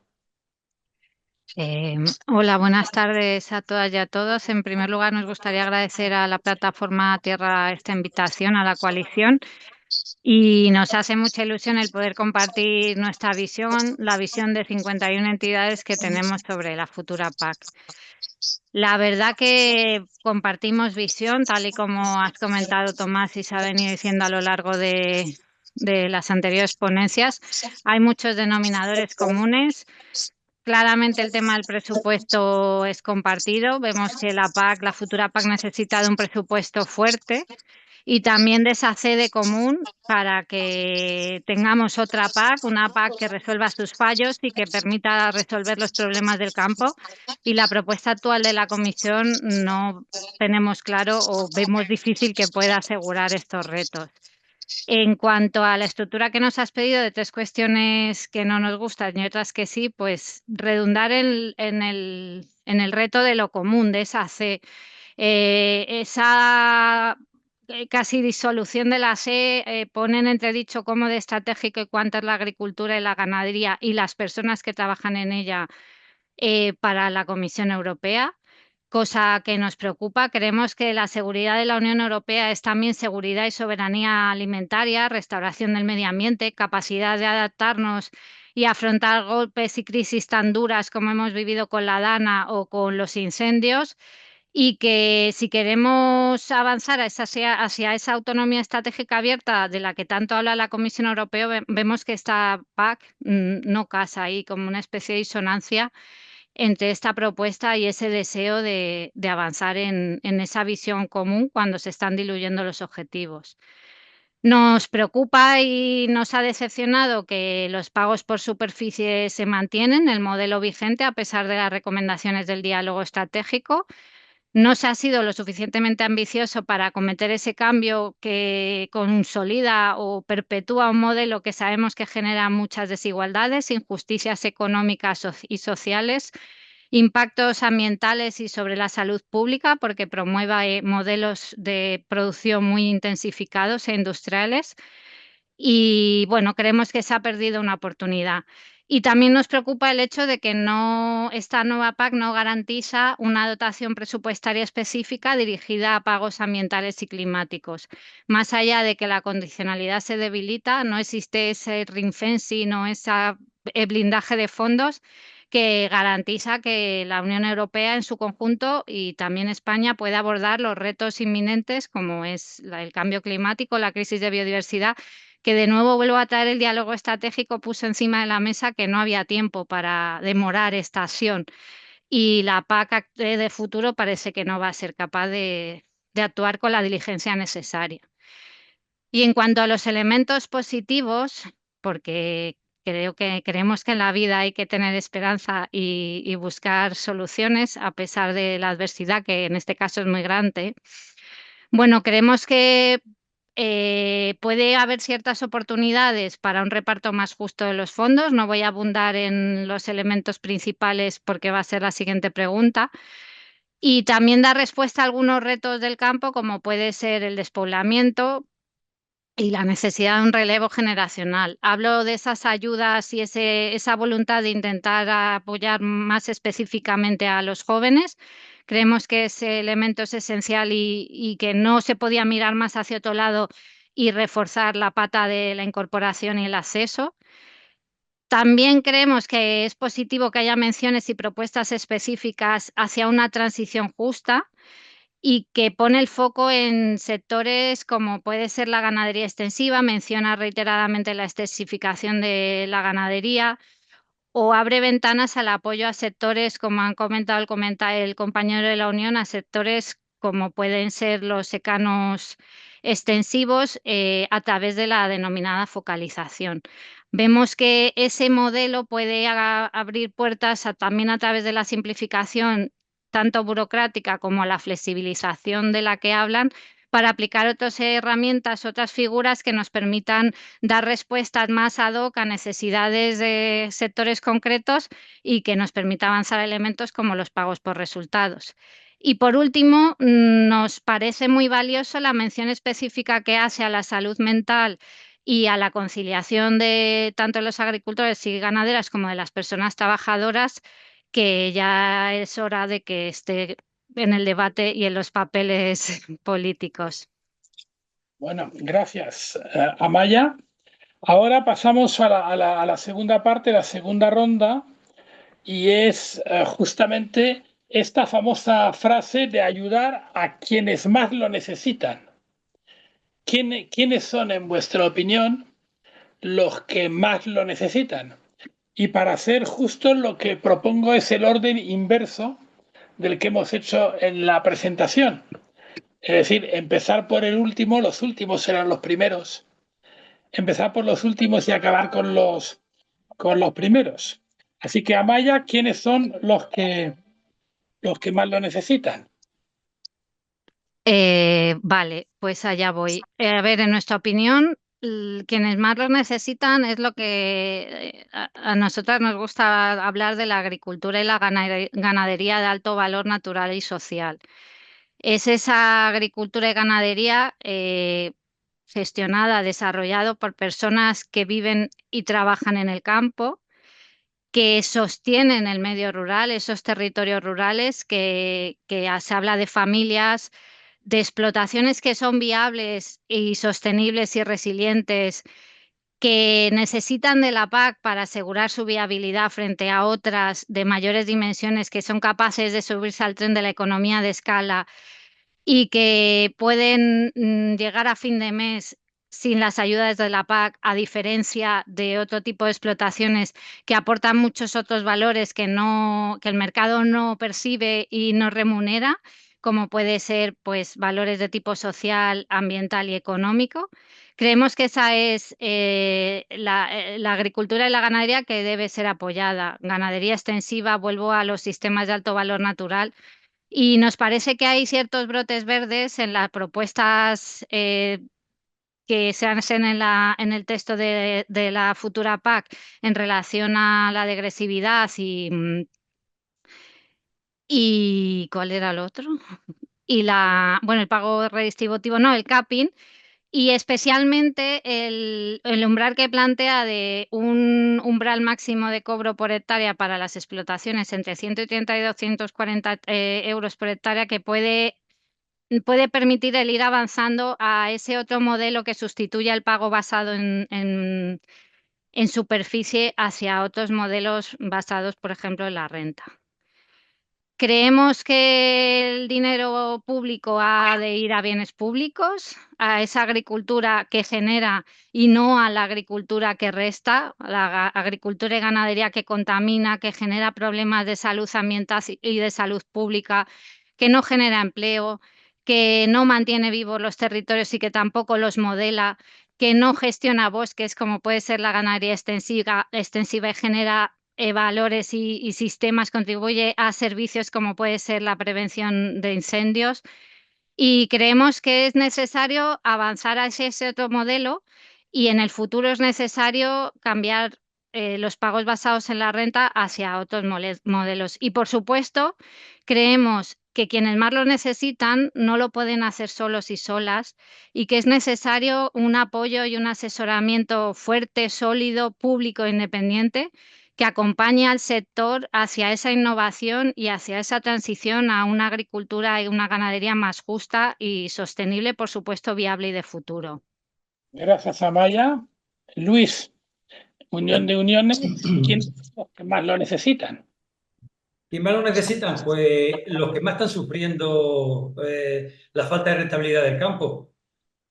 Hola, buenas tardes a todas y a todos. En primer lugar, nos gustaría agradecer a la plataforma Tierra esta invitación a la coalición y nos hace mucha ilusión el poder compartir nuestra visión, la visión de 51 entidades que tenemos sobre la futura PAC. La verdad que compartimos visión, tal y como has comentado, Tomás, y se ha venido diciendo a lo largo de las anteriores ponencias. Hay muchos denominadores comunes. Claramente el tema del presupuesto es compartido. Vemos que la futura PAC necesita de un presupuesto fuerte y también de esa sede común para que tengamos otra PAC, una PAC que resuelva sus fallos y que permita resolver los problemas del campo. Y la propuesta actual de la Comisión no tenemos claro o vemos difícil que pueda asegurar estos retos. En cuanto a la estructura que nos has pedido de 3 cuestiones que no nos gustan y otras que sí, pues redundar en el reto de lo común, de esa C. Esa casi disolución de la SE pone en entredicho cómo de estratégico y cuánto es la agricultura y la ganadería y las personas que trabajan en ella para la Comisión Europea, cosa que nos preocupa. Creemos que la seguridad de la Unión Europea es también seguridad y soberanía alimentaria, restauración del medio ambiente, capacidad de adaptarnos y afrontar golpes y crisis tan duras como hemos vivido con la DANA o con los incendios, y que si queremos avanzar hacia esa autonomía estratégica abierta de la que tanto habla la Comisión Europea, vemos que esta PAC no casa ahí, como una especie de disonancia entre esta propuesta y ese deseo de avanzar en esa visión común cuando se están diluyendo los objetivos. Nos preocupa y nos ha decepcionado que los pagos por superficie se mantienen, el modelo vigente, a pesar de las recomendaciones del diálogo estratégico. No se ha sido lo suficientemente ambicioso para acometer ese cambio que consolida o perpetúa un modelo que sabemos que genera muchas desigualdades, injusticias económicas y sociales, impactos ambientales y sobre la salud pública, porque promueve modelos de producción muy intensificados e industriales. Y bueno, creemos que se ha perdido una oportunidad. Y también nos preocupa el hecho de que esta nueva PAC no garantiza una dotación presupuestaria específica dirigida a pagos ambientales y climáticos. Más allá de que la condicionalidad se debilita, no existe ese ring fencing o ese blindaje de fondos que garantiza que la Unión Europea en su conjunto y también España pueda abordar los retos inminentes como es el cambio climático, la crisis de biodiversidad, que de nuevo vuelvo a traer el diálogo estratégico, puso encima de la mesa que no había tiempo para demorar esta acción, y la PAC de futuro parece que no va a ser capaz de actuar con la diligencia necesaria. Y en cuanto a los elementos positivos, porque creemos que en la vida hay que tener esperanza y buscar soluciones a pesar de la adversidad, que en este caso es muy grande. Bueno, creemos que puede haber ciertas oportunidades para un reparto más justo de los fondos. No voy a abundar en los elementos principales porque va a ser la siguiente pregunta. Y también da respuesta a algunos retos del campo, como puede ser el despoblamiento y la necesidad de un relevo generacional. Hablo de esas ayudas y esa voluntad de intentar apoyar más específicamente a los jóvenes. Creemos que ese elemento es esencial y que no se podía mirar más hacia otro lado y reforzar la pata de la incorporación y el acceso. También creemos que es positivo que haya menciones y propuestas específicas hacia una transición justa y que pone el foco en sectores como puede ser la ganadería extensiva, menciona reiteradamente la extensificación de la ganadería, o abre ventanas al apoyo a sectores, como han comentado el compañero de la Unión, a sectores como pueden ser los secanos extensivos a través de la denominada focalización. Vemos que ese modelo puede abrir puertas también a través de la simplificación tanto burocrática como la flexibilización de la que hablan, para aplicar otras herramientas, otras figuras que nos permitan dar respuestas más ad hoc a necesidades de sectores concretos y que nos permita avanzar a elementos como los pagos por resultados. Y por último, nos parece muy valioso la mención específica que hace a la salud mental y a la conciliación de tanto los agricultores y ganaderas como de las personas trabajadoras, que ya es hora de que esté en el debate y en los papeles políticos. Bueno, gracias, Amaya. Ahora pasamos a la segunda parte, la segunda ronda, y es justamente esta famosa frase de ayudar a quienes más lo necesitan. ¿Quiénes son, en vuestra opinión, los que más lo necesitan? Y para ser justo, lo que propongo es el orden inverso del que hemos hecho en la presentación. Es decir, empezar por el último, los últimos serán los primeros. Empezar por los últimos y acabar con los primeros. Así que, Amaya, ¿quiénes son los que más lo necesitan? Vale, pues allá voy. A ver, en nuestra opinión, quienes más lo necesitan es lo que a nosotras nos gusta hablar de la agricultura y la ganadería de alto valor natural y social. Es esa agricultura y ganadería gestionada, desarrollada por personas que viven y trabajan en el campo, que sostienen el medio rural, esos territorios rurales, que se habla de familias, de explotaciones que son viables y sostenibles y resilientes, que necesitan de la PAC para asegurar su viabilidad frente a otras de mayores dimensiones que son capaces de subirse al tren de la economía de escala y que pueden llegar a fin de mes sin las ayudas de la PAC, a diferencia de otro tipo de explotaciones que aportan muchos otros valores que el mercado no percibe y no remunera, como puede ser pues, valores de tipo social, ambiental y económico. Creemos que esa es la agricultura y la ganadería que debe ser apoyada. Ganadería extensiva, vuelvo a los sistemas de alto valor natural, y nos parece que hay ciertos brotes verdes en las propuestas que se hacen en el texto de la futura PAC en relación a la degresividad y ¿cuál era el otro? Y el pago redistributivo, no, el capping. Y especialmente el umbral que plantea de un umbral máximo de cobro por hectárea para las explotaciones entre 130 y 240 euros por hectárea, que puede permitir el ir avanzando a ese otro modelo que sustituya el pago basado en superficie hacia otros modelos basados, por ejemplo, en la renta. Creemos que el dinero público ha de ir a bienes públicos, a esa agricultura que genera y no a la agricultura que resta, a la agricultura y ganadería que contamina, que genera problemas de salud ambiental y de salud pública, que no genera empleo, que no mantiene vivos los territorios y que tampoco los modela, que no gestiona bosques como puede ser la ganadería extensiva y genera valores y sistemas, contribuye a servicios como puede ser la prevención de incendios, y creemos que es necesario avanzar hacia ese otro modelo y en el futuro es necesario cambiar los pagos basados en la renta hacia otros modelos. Y por supuesto, creemos que quienes más lo necesitan no lo pueden hacer solos y solas y que es necesario un apoyo y un asesoramiento fuerte, sólido, público e independiente que acompañe al sector hacia esa innovación y hacia esa transición a una agricultura y una ganadería más justa y sostenible, por supuesto, viable y de futuro. Gracias, Amaya. Luis, Unión de Uniones, ¿quiénes son los que más lo necesitan? ¿Quién más lo necesitan? Pues los que más están sufriendo la falta de rentabilidad del campo,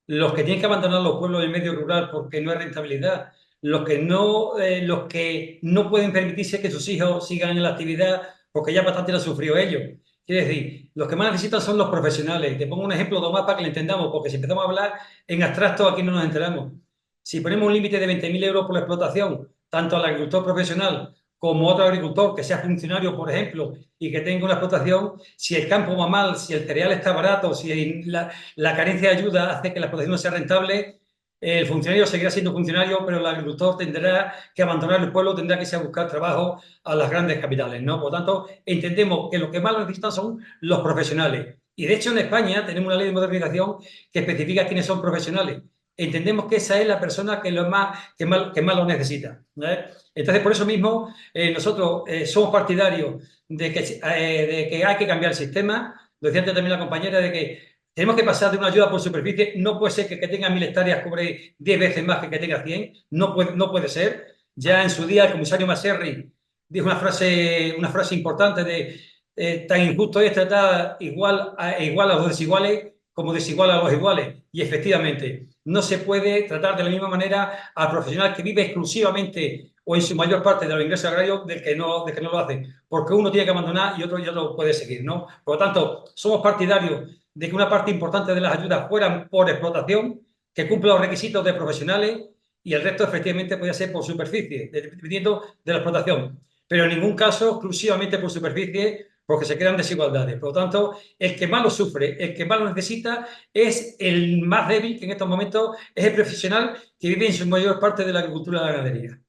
los que tienen que abandonar los pueblos del medio rural porque no hay rentabilidad, los que no pueden permitirse que sus hijos sigan en la actividad porque ya bastante lo han sufrido ellos. Quiere decir, los que más necesitan son los profesionales. Te pongo un ejemplo, Tomás, para que lo entendamos, porque si empezamos a hablar en abstracto aquí no nos enteramos. Si ponemos un límite de 20.000 euros por la explotación, tanto al agricultor profesional como otro agricultor que sea funcionario, por ejemplo, y que tenga una explotación, si el campo va mal, si el cereal está barato, si la carencia de ayuda hace que la explotación no sea rentable, el funcionario seguirá siendo funcionario, pero el agricultor tendrá que abandonar el pueblo, tendrá que irse a buscar trabajo a las grandes capitales, ¿no? Por lo tanto, entendemos que lo que más lo necesitan son los profesionales. Y de hecho en España tenemos una ley de modernización que especifica quiénes son profesionales. Entendemos que esa es la persona que más lo necesita, ¿vale? Entonces, por eso mismo, nosotros somos partidarios de que hay que cambiar el sistema. Lo decía antes también la compañera, de que tenemos que pasar de una ayuda por superficie. No puede ser que tenga 1.000 hectáreas cobre 10 veces más que tenga 100. No puede ser. Ya en su día el comisario Maserri dijo una frase importante de tan injusto es tratar igual a los desiguales como desigual a los iguales. Y efectivamente, no se puede tratar de la misma manera al profesional que vive exclusivamente o en su mayor parte de los ingresos agrarios del que no lo hace, porque uno tiene que abandonar y otro ya lo puede seguir, ¿no? Por lo tanto, somos partidarios de que una parte importante de las ayudas fueran por explotación, que cumpla los requisitos de profesionales, y el resto efectivamente podía ser por superficie, dependiendo de la explotación. Pero en ningún caso exclusivamente por superficie, porque se crean desigualdades. Por lo tanto, el que más lo sufre, el que más lo necesita, es el más débil, que en estos momentos es el profesional que vive en su mayor parte de la agricultura y la ganadería.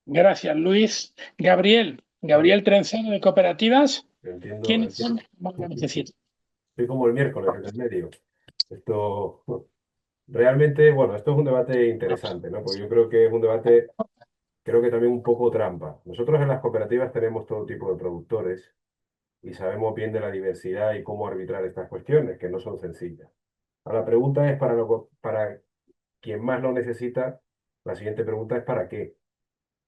Gracias, Luis. Gabriel Trencero, de Cooperativas. ¿Quiénes son los que más lo necesitan? Soy como el miércoles en el medio. Esto realmente, bueno, esto es un debate interesante, ¿no? Porque yo creo que es un debate, creo que también un poco trampa. Nosotros en las cooperativas tenemos todo tipo de productores y sabemos bien de la diversidad y cómo arbitrar estas cuestiones, que no son sencillas. Ahora, la pregunta es para quien más lo necesita, la siguiente pregunta es ¿para qué?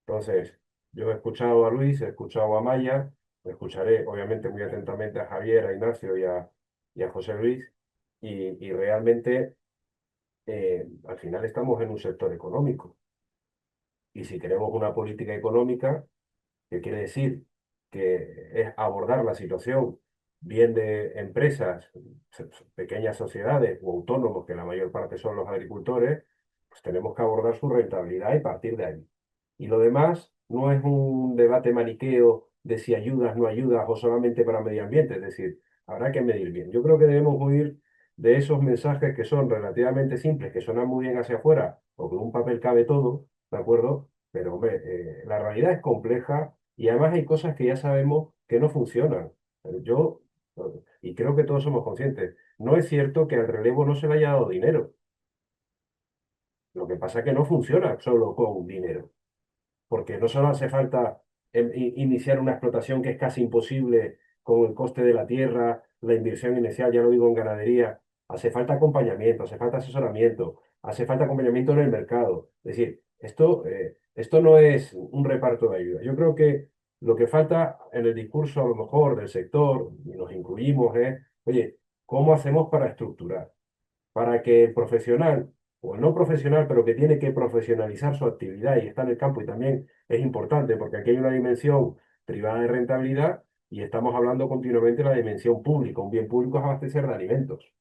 Entonces, yo he escuchado a Luis, he escuchado a Maya, escucharé obviamente muy atentamente a Javier, a Ignacio y a José Luis, y realmente al final estamos en un sector económico. Y si queremos una política económica, que quiere decir que es abordar la situación bien de empresas, pequeñas sociedades o autónomos, que la mayor parte son los agricultores, pues tenemos que abordar su rentabilidad y partir de ahí. Y lo demás no es un debate maniqueo de si ayudas, no ayudas o solamente para medio ambiente, es decir, habrá que medir bien. Yo creo que debemos huir de esos mensajes que son relativamente simples, que suenan muy bien hacia afuera, o que en un papel cabe todo, ¿de acuerdo? Pero, hombre, la realidad es compleja y además hay cosas que ya sabemos que no funcionan. Yo, y creo que todos somos conscientes, no es cierto que al relevo no se le haya dado dinero. Lo que pasa es que no funciona solo con dinero, porque no solo hace falta iniciar una explotación que es casi imposible con el coste de la tierra, la inversión inicial, ya lo digo en ganadería, hace falta acompañamiento, hace falta asesoramiento, hace falta acompañamiento en el mercado. Es decir, esto no es un reparto de ayuda. Yo creo que lo que falta en el discurso a lo mejor del sector, y nos incluimos, es, oye, ¿cómo hacemos para estructurar? Para que el profesional o el no profesional, pero que tiene que profesionalizar su actividad y está en el campo y también es importante porque aquí hay una dimensión privada de rentabilidad y estamos hablando continuamente de la dimensión pública. Un bien público es abastecer de alimentos.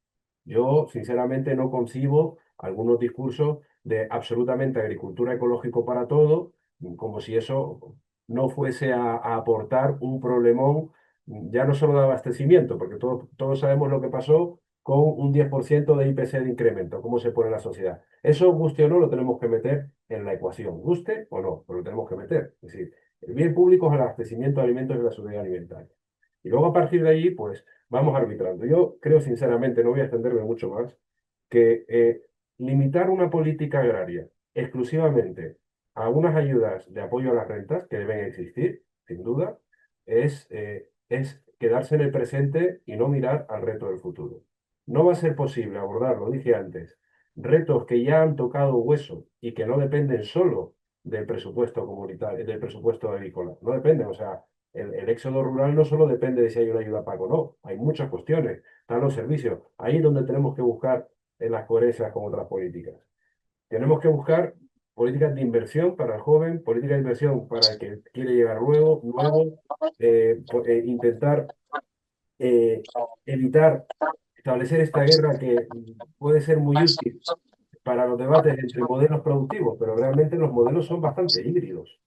Yo, sinceramente, no concibo algunos discursos de absolutamente agricultura ecológico para todo, como si eso no fuese a aportar un problemón, ya no solo de abastecimiento, porque todos sabemos lo que pasó con un 10% de IPC de incremento, cómo se pone la sociedad. Eso, guste o no, lo tenemos que meter en la ecuación, guste o no, pero lo tenemos que meter. Es decir, el bien público es el abastecimiento de alimentos y la seguridad alimentaria. Y luego a partir de allí, pues vamos arbitrando. Yo creo sinceramente, no voy a extenderme mucho más, que limitar una política agraria exclusivamente a unas ayudas de apoyo a las rentas, que deben existir, sin duda, es quedarse en el presente y no mirar al reto del futuro. No va a ser posible abordar, lo dije antes, retos que ya han tocado hueso y que no dependen solo del presupuesto comunitario, del presupuesto agrícola. No dependen, o sea, el éxodo rural no solo depende de si hay una ayuda PAC o no, hay muchas cuestiones, están los servicios, ahí es donde tenemos que buscar en las coherencias con otras políticas. Tenemos que buscar políticas de inversión para el joven, políticas de inversión para el que quiere llegar luego, intentar evitar establecer esta guerra que puede ser muy útil para los debates entre modelos productivos, pero realmente los modelos son bastante híbridos.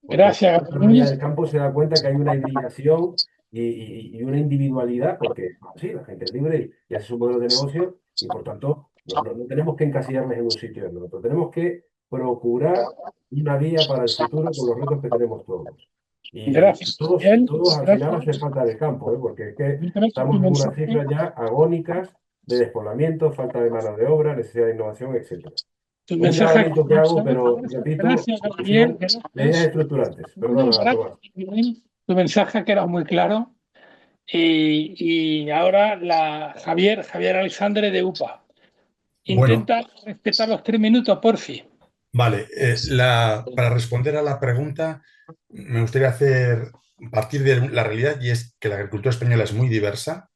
Gracias, la economía del campo se da cuenta que hay una hibridación y una individualidad, porque sí, la gente es libre y hace su modelo de negocio y por tanto no tenemos que encasillarles en un sitio o en otro. Tenemos que procurar una vía para el futuro con los retos que tenemos todos. Y gracias. todos al final hace falta de campo, porque es que estamos en unas cifras ya agónicas de despoblamiento, falta de mano de obra, necesidad de innovación, etc. Tu mensaje que hago, pero repito, gracias, Gabriel. medidas estructurantes. Perdona, Tomás. Tu mensaje ha quedado muy claro. Y ahora Javier Alexandre de UPA. Intenta respetar los 3 minutos, por fin. Vale, para responder a la pregunta, me gustaría partir de la realidad, y es que la agricultura española es muy diversa,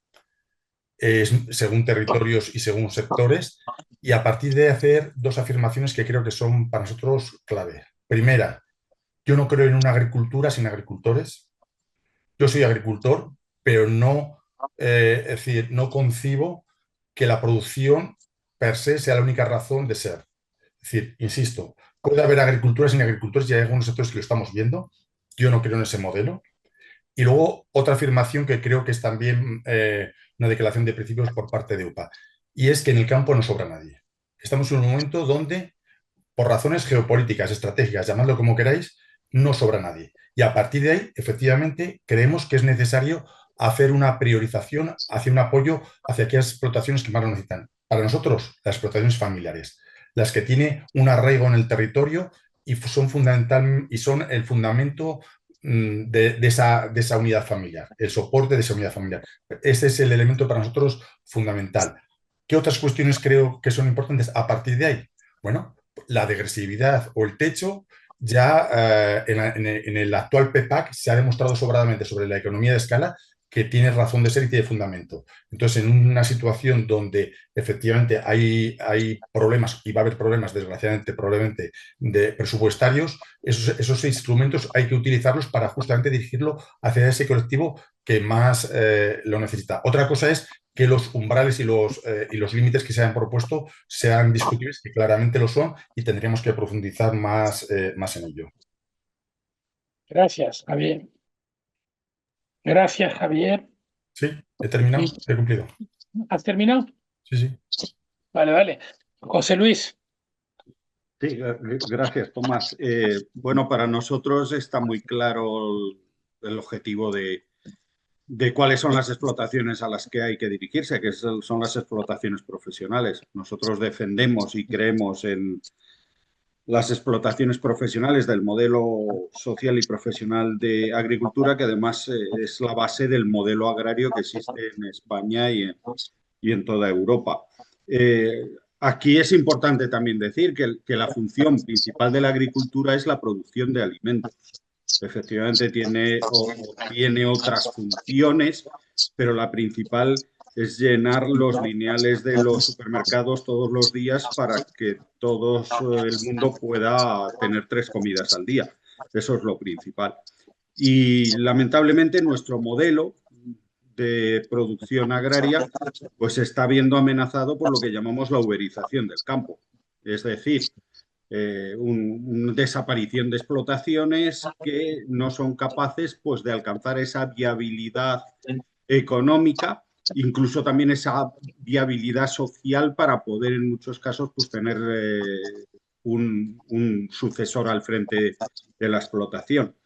según territorios y según sectores, y a partir de hacer dos afirmaciones que creo que son para nosotros clave. Primera, yo no creo en una agricultura sin agricultores. yo soy agricultor, pero no, es decir, no concibo que la producción per se sea la única razón de ser. Es decir, insisto, puede haber agricultura sin agricultores y hay algunos sectores que lo estamos viendo. Yo no creo en ese modelo. Y luego otra afirmación que creo que es también una declaración de principios por parte de UPA, y es que en el campo no sobra nadie. Estamos en un momento donde, por razones geopolíticas, estratégicas, llamadlo como queráis, no sobra nadie. Y a partir de ahí, efectivamente, creemos que es necesario hacer una priorización hacia un apoyo hacia aquellas explotaciones que más lo necesitan. Para nosotros, las explotaciones familiares, las que tienen un arraigo en el territorio y son fundamental y son el fundamento de esa unidad familiar, el soporte de esa unidad familiar. Ese es el elemento para nosotros fundamental. ¿Qué otras cuestiones creo que son importantes a partir de ahí? Bueno, la degresividad o el techo ya en el actual PPAC se ha demostrado sobradamente sobre la economía de escala que tiene razón de ser y tiene fundamento. Entonces, en una situación donde efectivamente hay problemas, y va a haber problemas, desgraciadamente, probablemente, de presupuestarios, esos instrumentos hay que utilizarlos para justamente dirigirlo hacia ese colectivo que más lo necesita. Otra cosa es que los umbrales y los límites que se han propuesto sean discutibles, que claramente lo son, y tendríamos que profundizar más en ello. Gracias, Javier. Gracias, Javier. Sí, he terminado, he cumplido. ¿Has terminado? Sí, sí. Vale, vale. José Luis. Sí, gracias, Tomás. Bueno, para nosotros está muy claro el objetivo de cuáles son las explotaciones a las que hay que dirigirse, que son las explotaciones profesionales. Nosotros defendemos y creemos en las explotaciones profesionales del modelo social y profesional de agricultura, que además es la base del modelo agrario que existe en España y en toda Europa. Aquí es importante también decir que la función principal de la agricultura es la producción de alimentos. Efectivamente tiene otras funciones, pero la principal es llenar los lineales de los supermercados todos los días para que todo el mundo pueda tener 3 comidas al día. Eso es lo principal. Y lamentablemente nuestro modelo de producción agraria pues se está viendo amenazado por lo que llamamos la uberización del campo. Es decir, una desaparición de explotaciones que no son capaces pues, de alcanzar esa viabilidad económica, incluso también esa viabilidad social para poder en muchos casos pues, tener un sucesor al frente de la explotación.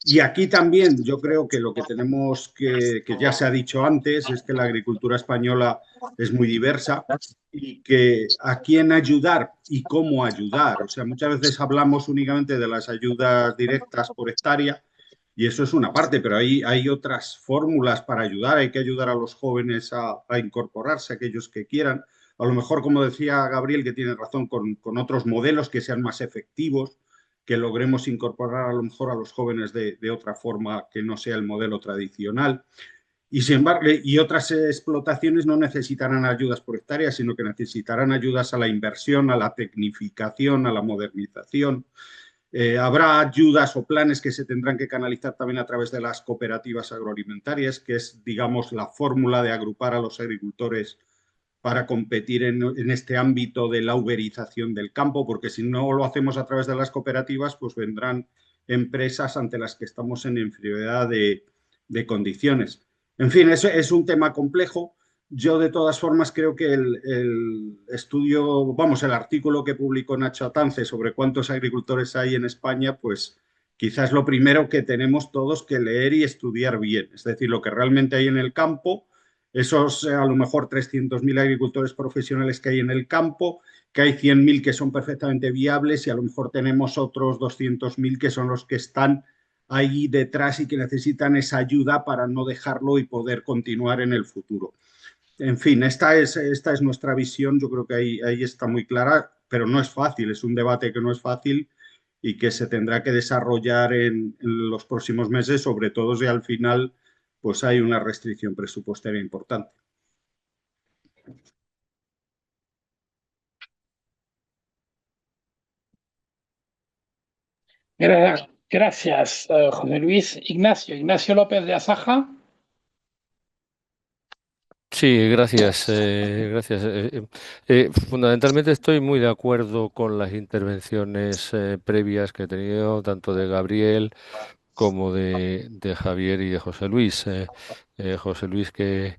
Y aquí también yo creo que lo que tenemos que ya se ha dicho antes, es que la agricultura española es muy diversa y que a quién ayudar y cómo ayudar. O sea, muchas veces hablamos únicamente de las ayudas directas por hectárea y eso es una parte, pero hay otras fórmulas para ayudar. Hay que ayudar a los jóvenes a incorporarse, aquellos que quieran. A lo mejor, como decía Gabriel, que tiene razón, con otros modelos que sean más efectivos, que logremos incorporar a lo mejor a los jóvenes de otra forma que no sea el modelo tradicional. Y sin embargo, y otras explotaciones no necesitarán ayudas por hectárea, sino que necesitarán ayudas a la inversión, a la tecnificación, a la modernización. Habrá ayudas o planes que se tendrán que canalizar también a través de las cooperativas agroalimentarias, que es, digamos, la fórmula de agrupar a los agricultores para competir en este ámbito de la uberización del campo, porque si no lo hacemos a través de las cooperativas, pues vendrán empresas ante las que estamos en inferioridad de condiciones. En fin, eso es un tema complejo. Yo, de todas formas, creo que el estudio, vamos, el artículo que publicó Nacho Atance sobre cuántos agricultores hay en España, pues quizás lo primero que tenemos todos que leer y estudiar bien, es decir, lo que realmente hay en el campo, esos a lo mejor 300.000 agricultores profesionales que hay en el campo, que hay 100.000 que son perfectamente viables y a lo mejor tenemos otros 200.000 que son los que están ahí detrás y que necesitan esa ayuda para no dejarlo y poder continuar en el futuro. En fin, esta es nuestra visión, yo creo que ahí está muy clara, pero no es fácil, es un debate que no es fácil y que se tendrá que desarrollar en los próximos meses, sobre todo si al final pues hay una restricción presupuestaria importante. Gracias, Gracias, José Luis. Ignacio López de Asaja. Sí, gracias. Gracias. Fundamentalmente estoy muy de acuerdo con las intervenciones previas que he tenido, tanto de Gabriel como de Javier y de José Luis. José Luis que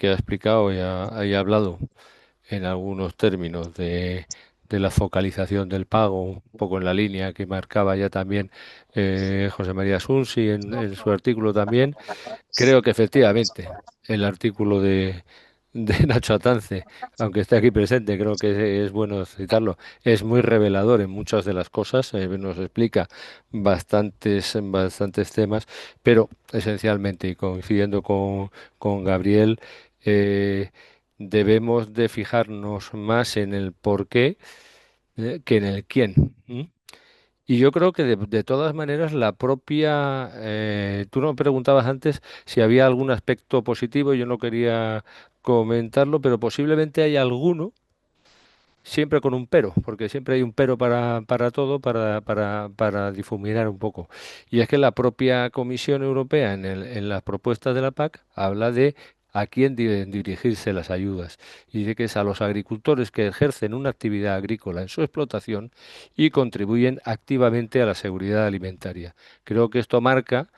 ha explicado y ha hablado en algunos términos de la focalización del pago, un poco en la línea que marcaba ya también José María Sunsi en su artículo también. Creo que efectivamente el artículo de Nacho Atance, aunque esté aquí presente, creo que es bueno citarlo, es muy revelador en muchas de las cosas, nos explica bastantes temas, pero esencialmente, y coincidiendo con Gabriel, eh, debemos de fijarnos más en el por qué que en el quién. ¿M? Y yo creo que de todas maneras la propia... tú no me preguntabas antes si había algún aspecto positivo, yo no quería comentarlo, pero posiblemente hay alguno, siempre con un pero, porque siempre hay un pero para todo, para difuminar un poco. Y es que la propia Comisión Europea en las propuestas de la PAC habla de a quién deben dirigirse las ayudas y de que es a los agricultores que ejercen una actividad agrícola en su explotación y contribuyen activamente a la seguridad alimentaria. Creo que esto marca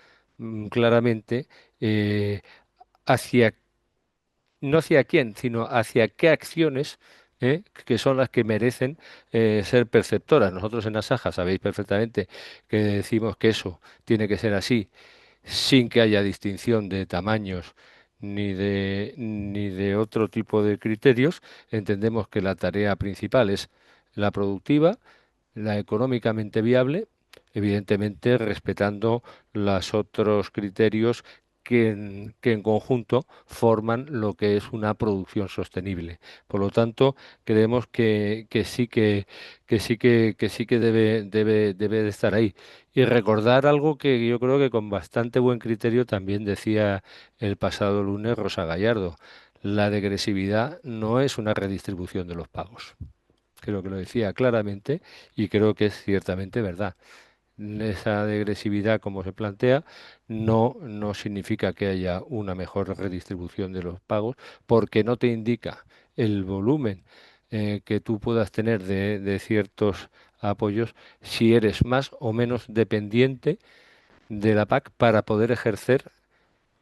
claramente eh, hacia no hacia quién, sino hacia qué acciones, que son las que merecen ser perceptoras. Nosotros en Asaja sabéis perfectamente que decimos que eso tiene que ser así, sin que haya distinción de tamaños ni de otro tipo de criterios. Entendemos que la tarea principal es la productiva, la económicamente viable, evidentemente respetando los otros criterios que en conjunto forman lo que es una producción sostenible. Por lo tanto, creemos que sí que debe de estar ahí. Y recordar algo que yo creo que con bastante buen criterio también decía el pasado lunes Rosa Gallardo. La degresividad no es una redistribución de los pagos. Creo que lo decía claramente y creo que es ciertamente verdad. Esa degresividad, como se plantea, no significa que haya una mejor redistribución de los pagos, porque no te indica el volumen que tú puedas tener de ciertos apoyos si eres más o menos dependiente de la PAC para poder ejercer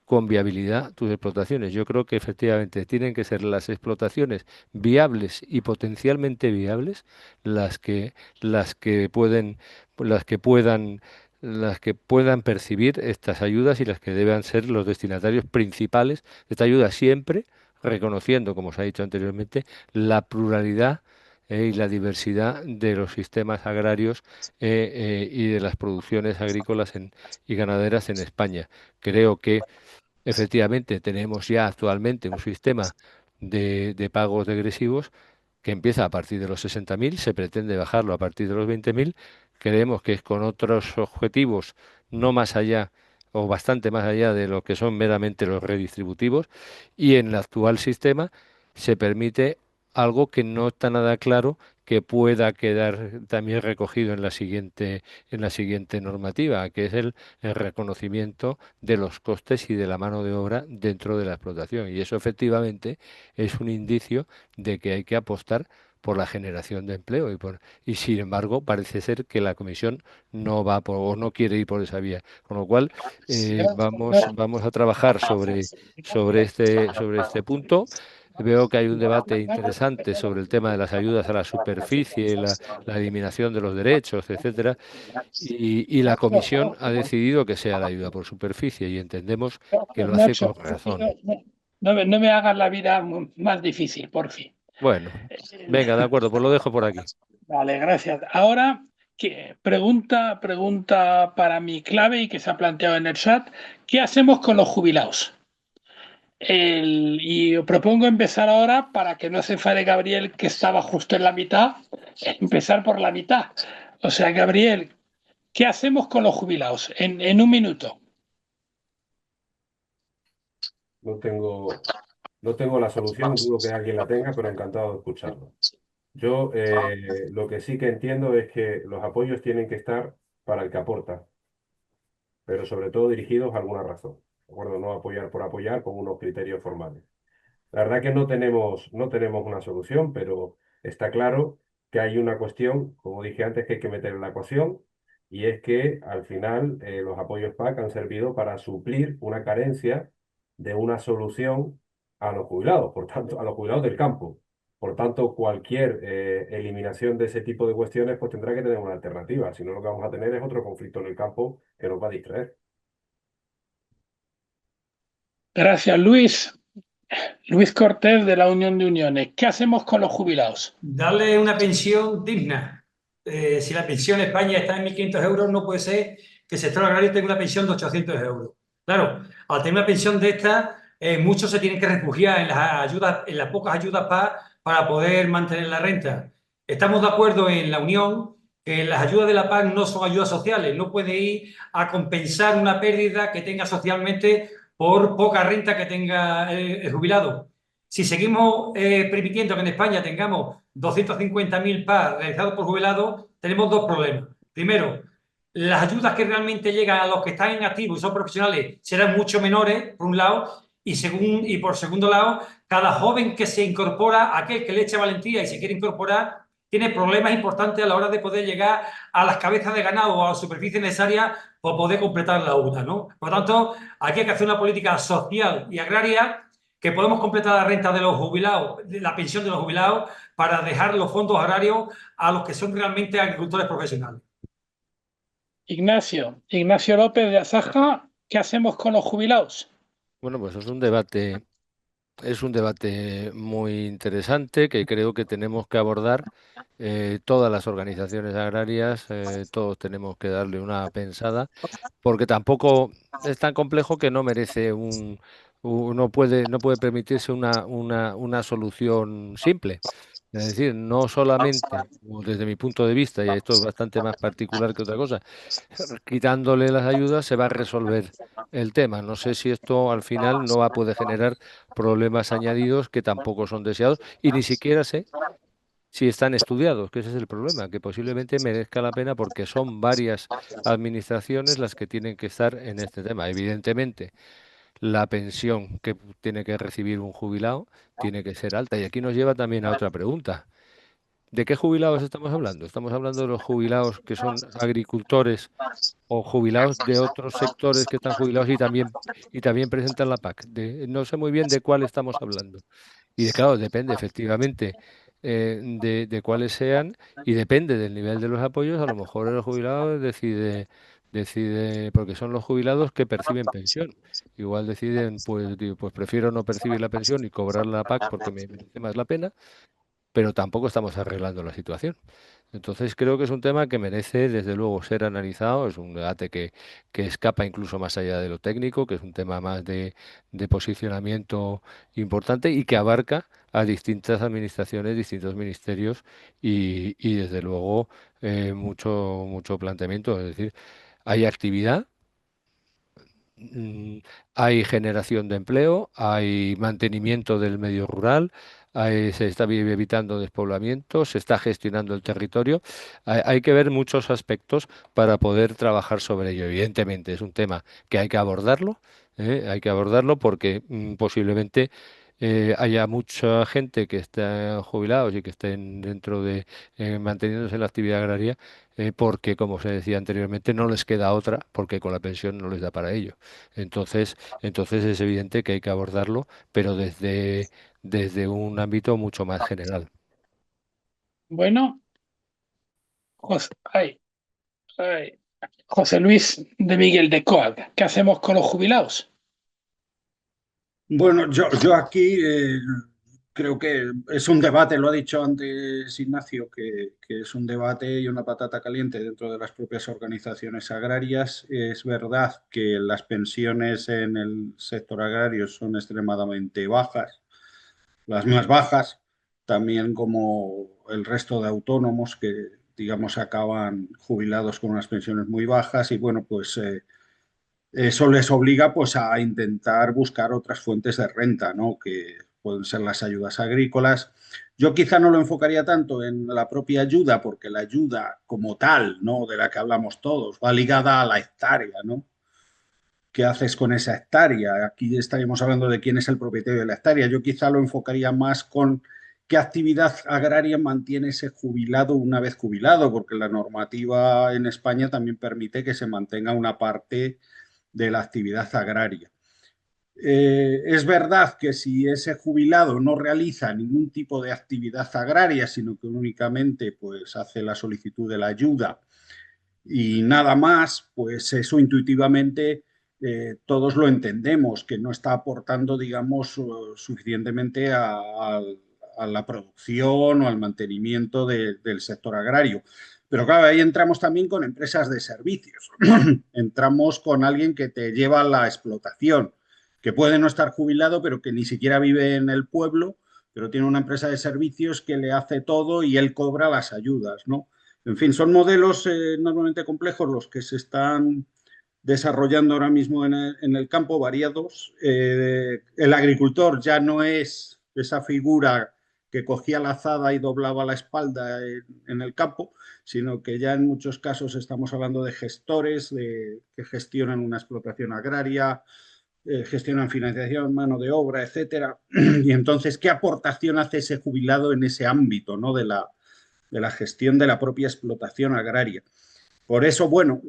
con viabilidad tus explotaciones. Yo creo que efectivamente tienen que ser las explotaciones viables y potencialmente viables las que las que pueden las que puedan las que puedan percibir estas ayudas y las que deban ser los destinatarios principales de esta ayuda, siempre reconociendo, como se ha dicho anteriormente, la pluralidad y la diversidad de los sistemas agrarios y de las producciones agrícolas y ganaderas en España. Creo que efectivamente, tenemos ya actualmente un sistema de pagos degresivos que empieza a partir de los 60.000, se pretende bajarlo a partir de los 20.000. Creemos que es con otros objetivos, no más allá o bastante más allá de lo que son meramente los redistributivos, y en el actual sistema se permite algo que no está nada claro que pueda quedar también recogido en la siguiente normativa, que es el reconocimiento de los costes y de la mano de obra dentro de la explotación. Y eso efectivamente es un indicio de que hay que apostar por la generación de empleo y sin embargo parece ser que la Comisión no va por, o no quiere ir por esa vía. Con lo cual vamos a trabajar sobre este punto. Veo que hay un debate interesante sobre el tema de las ayudas a la superficie, la eliminación de los derechos, etcétera, y la Comisión ha decidido que sea la ayuda por superficie y entendemos que lo hace Nacho, con razón. no me hagas la vida más difícil, por fin. Bueno, venga, de acuerdo, pues lo dejo por aquí. Vale, gracias. Ahora, pregunta para mi clave y que se ha planteado en el chat. ¿Qué hacemos con los jubilados? Y propongo empezar ahora para que no se enfade Gabriel, que estaba justo en la mitad, empezar por la mitad. O sea, Gabriel, ¿qué hacemos con los jubilados? En un minuto. No tengo la solución, dudo que alguien la tenga, pero encantado de escucharlo. Yo lo que sí que entiendo es que los apoyos tienen que estar para el que aporta, pero sobre todo dirigidos a alguna razón, ¿de acuerdo? No apoyar por apoyar con unos criterios formales. La verdad que no tenemos una solución, pero está claro que hay una cuestión, como dije antes, que hay que meter en la ecuación, y es que al final los apoyos PAC han servido para suplir una carencia de una solución a los jubilados, por tanto, a los jubilados del campo. Por tanto, cualquier eliminación de ese tipo de cuestiones pues tendrá que tener una alternativa. Si no, lo que vamos a tener es otro conflicto en el campo que nos va a distraer. Gracias, Luis. Luis Cortés, de la Unión de Uniones. ¿Qué hacemos con los jubilados? Darle una pensión digna. Si la pensión en España está en 1.500 euros, no puede ser que el sector agrario tenga una pensión de 800 euros. Claro, al tener una pensión de esta, muchos se tienen que refugiar en las ayudas, en las pocas ayudas para poder mantener la renta. Estamos de acuerdo en la Unión que las ayudas de la PAC no son ayudas sociales, no puede ir a compensar una pérdida que tenga socialmente por poca renta que tenga el jubilado. Si seguimos permitiendo que en España tengamos 250.000 PAC realizados por jubilados, tenemos dos problemas. Primero, las ayudas que realmente llegan a los que están en activo y son profesionales serán mucho menores, por un lado, y por segundo lado, cada joven que se incorpora, aquel que le echa valentía y se quiere incorporar, tiene problemas importantes a la hora de poder llegar a las cabezas de ganado o a la superficie necesaria para poder completar la UTA, ¿no? Por lo tanto, aquí hay que hacer una política social y agraria que podemos completar la renta de los jubilados, la pensión de los jubilados, para dejar los fondos agrarios a los que son realmente agricultores profesionales. Ignacio López de Asaja, ¿qué hacemos con los jubilados? Bueno, pues es un debate muy interesante que creo que tenemos que abordar todas las organizaciones agrarias, todos tenemos que darle una pensada, porque tampoco es tan complejo que no merece no puede permitirse una solución simple. Es decir, no solamente, o desde mi punto de vista, y esto es bastante más particular que otra cosa, quitándole las ayudas se va a resolver el tema. No sé si esto al final no va a poder generar problemas añadidos que tampoco son deseados y ni siquiera sé si están estudiados, que ese es el problema, que posiblemente merezca la pena porque son varias administraciones las que tienen que estar en este tema. Evidentemente, la pensión que tiene que recibir un jubilado tiene que ser alta. Y aquí nos lleva también a otra pregunta. ¿De qué jubilados estamos hablando? Estamos hablando de los jubilados que son agricultores o jubilados de otros sectores que están jubilados y también presentan la PAC. No sé muy bien de cuál estamos hablando. Y claro, depende efectivamente de cuáles sean y depende del nivel de los apoyos. A lo mejor el jubilado decide, porque son los jubilados que perciben pensión. Igual deciden, pues, pues prefiero no percibir la pensión y cobrar la PAC porque me merece más la pena, pero tampoco estamos arreglando la situación. Entonces creo que es un tema que merece, desde luego, ser analizado. Es un debate que escapa incluso más allá de lo técnico, que es un tema más de posicionamiento importante y que abarca a distintas administraciones, distintos ministerios y desde luego, mucho planteamiento. Es decir, hay actividad. Hay generación de empleo, hay mantenimiento del medio rural, se está evitando despoblamiento, se está gestionando el territorio. Hay que ver muchos aspectos para poder trabajar sobre ello. Evidentemente es un tema que hay que abordarlo, hay que abordarlo porque posiblemente haya mucha gente que esté jubilados y que estén dentro de manteniéndose en la actividad agraria, porque, como se decía anteriormente, no les queda otra, porque con la pensión no les da para ello. Entonces es evidente que hay que abordarlo, pero desde un ámbito mucho más general. Bueno, José Luis de Miguel de Coad, ¿qué hacemos con los jubilados? Bueno, yo aquí creo que es un debate, lo ha dicho antes Ignacio, que es un debate y una patata caliente dentro de las propias organizaciones agrarias. Es verdad que las pensiones en el sector agrario son extremadamente bajas, las más bajas, también como el resto de autónomos que, digamos, acaban jubilados con unas pensiones muy bajas y bueno, pues eso les obliga pues a intentar buscar otras fuentes de renta, ¿no? Que pueden ser las ayudas agrícolas. Yo quizá no lo enfocaría tanto en la propia ayuda, porque la ayuda como tal, ¿no?, de la que hablamos todos, va ligada a la hectárea, ¿no? ¿Qué haces con esa hectárea? Aquí estaríamos hablando de quién es el propietario de la hectárea. Yo quizá lo enfocaría más con qué actividad agraria mantiene ese jubilado una vez jubilado, porque la normativa en España también permite que se mantenga una parte de la actividad agraria. Es verdad que si ese jubilado no realiza ningún tipo de actividad agraria, sino que únicamente pues, hace la solicitud de la ayuda y nada más, pues eso intuitivamente todos lo entendemos, que no está aportando, digamos, suficientemente a la producción o al mantenimiento del sector agrario. Pero claro, ahí entramos también con empresas de servicios. Entramos con alguien que te lleva la explotación, que puede no estar jubilado, pero que ni siquiera vive en el pueblo, pero tiene una empresa de servicios que le hace todo y él cobra las ayudas, ¿no? En fin, son modelos normalmente complejos los que se están desarrollando ahora mismo en el campo, variados. El agricultor ya no es esa figura que cogía la azada y doblaba la espalda en el campo, sino que ya en muchos casos estamos hablando de gestores que gestionan una explotación agraria, gestionan financiación, mano de obra, etcétera. Y entonces, ¿qué aportación hace ese jubilado en ese ámbito, ¿no?, de la gestión de la propia explotación agraria? Por eso, bueno,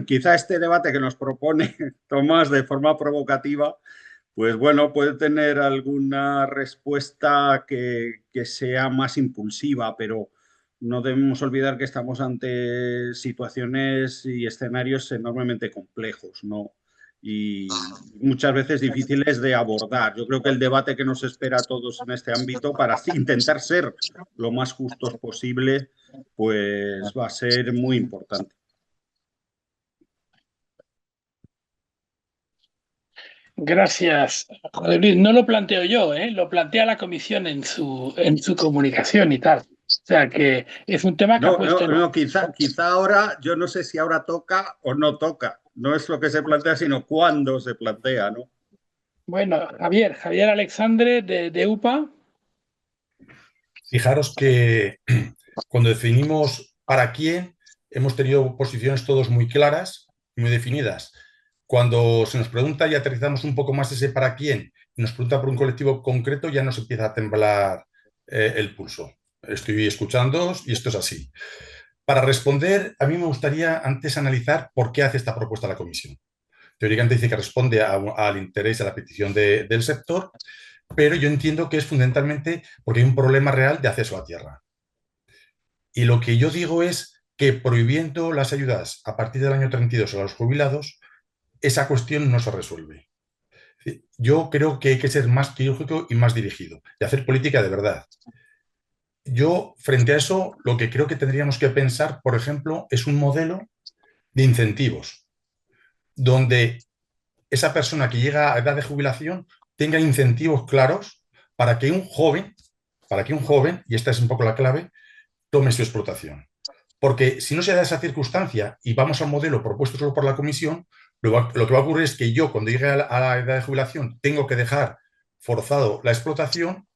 quizá este debate que nos propone Tomás de forma provocativa, pues bueno, puede tener alguna respuesta que sea más impulsiva, pero no debemos olvidar que estamos ante situaciones y escenarios enormemente complejos, ¿no? Y muchas veces difíciles de abordar. Yo creo que el debate que nos espera a todos en este ámbito, para intentar ser lo más justos posible, pues va a ser muy importante. Gracias, José Luis. No lo planteo yo, lo plantea la comisión en su comunicación y tal. O sea que es un tema que ha puesto... No, quizá ahora, yo no sé si ahora toca o no toca. No es lo que se plantea, sino cuándo se plantea, ¿no? Bueno, Javier Alexandre de UPA. Fijaros que cuando definimos para quién, hemos tenido posiciones todos muy claras, muy definidas. Cuando se nos pregunta y aterrizamos un poco más ese para quién, y nos pregunta por un colectivo concreto, ya nos empieza a temblar el pulso. Estoy escuchando y esto es así. Para responder, a mí me gustaría antes analizar por qué hace esta propuesta la comisión. Teóricamente dice que responde al interés, a la petición del sector, pero yo entiendo que es fundamentalmente porque hay un problema real de acceso a tierra. Y lo que yo digo es que prohibiendo las ayudas a partir del año 32 a los jubilados, esa cuestión no se resuelve. Yo creo que hay que ser más quirúrgico y más dirigido, y hacer política de verdad. Yo, frente a eso, lo que creo que tendríamos que pensar, por ejemplo, es un modelo de incentivos, donde esa persona que llega a edad de jubilación tenga incentivos claros para que un joven, y esta es un poco la clave, tome su explotación. Porque si no se da esa circunstancia y vamos al modelo propuesto solo por la comisión, lo que va a ocurrir es que yo, cuando llegue a la edad de jubilación, tengo que dejar forzado la explotación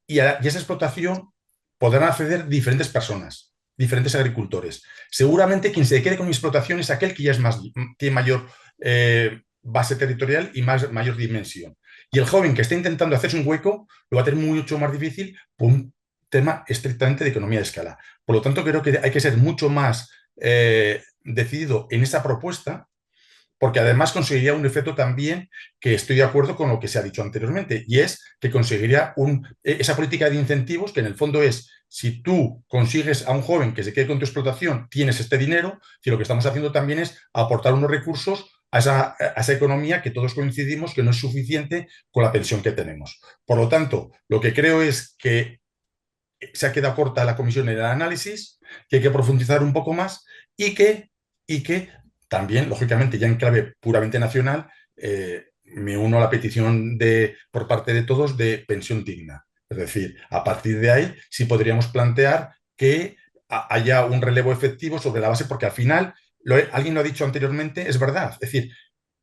y a esa explotación podrán acceder diferentes personas, diferentes agricultores. Seguramente quien se quede con mi explotación es aquel que ya tiene mayor base territorial y mayor dimensión. Y el joven que está intentando hacerse un hueco lo va a tener mucho más difícil por un tema estrictamente de economía de escala. Por lo tanto, creo que hay que ser mucho más decidido en esa propuesta, porque además conseguiría un efecto también que estoy de acuerdo con lo que se ha dicho anteriormente, y es que conseguiría esa política de incentivos, que en el fondo es, si tú consigues a un joven que se quede con tu explotación, tienes este dinero, y lo que estamos haciendo también es aportar unos recursos a esa economía que todos coincidimos que no es suficiente con la pensión que tenemos. Por lo tanto, lo que creo es que se ha quedado corta la comisión en el análisis, que hay que profundizar un poco más y que también, lógicamente, ya en clave puramente nacional, me uno a la petición por parte de todos de pensión digna. Es decir, a partir de ahí sí podríamos plantear que haya un relevo efectivo sobre la base, porque al final, alguien lo ha dicho anteriormente, es verdad. Es decir,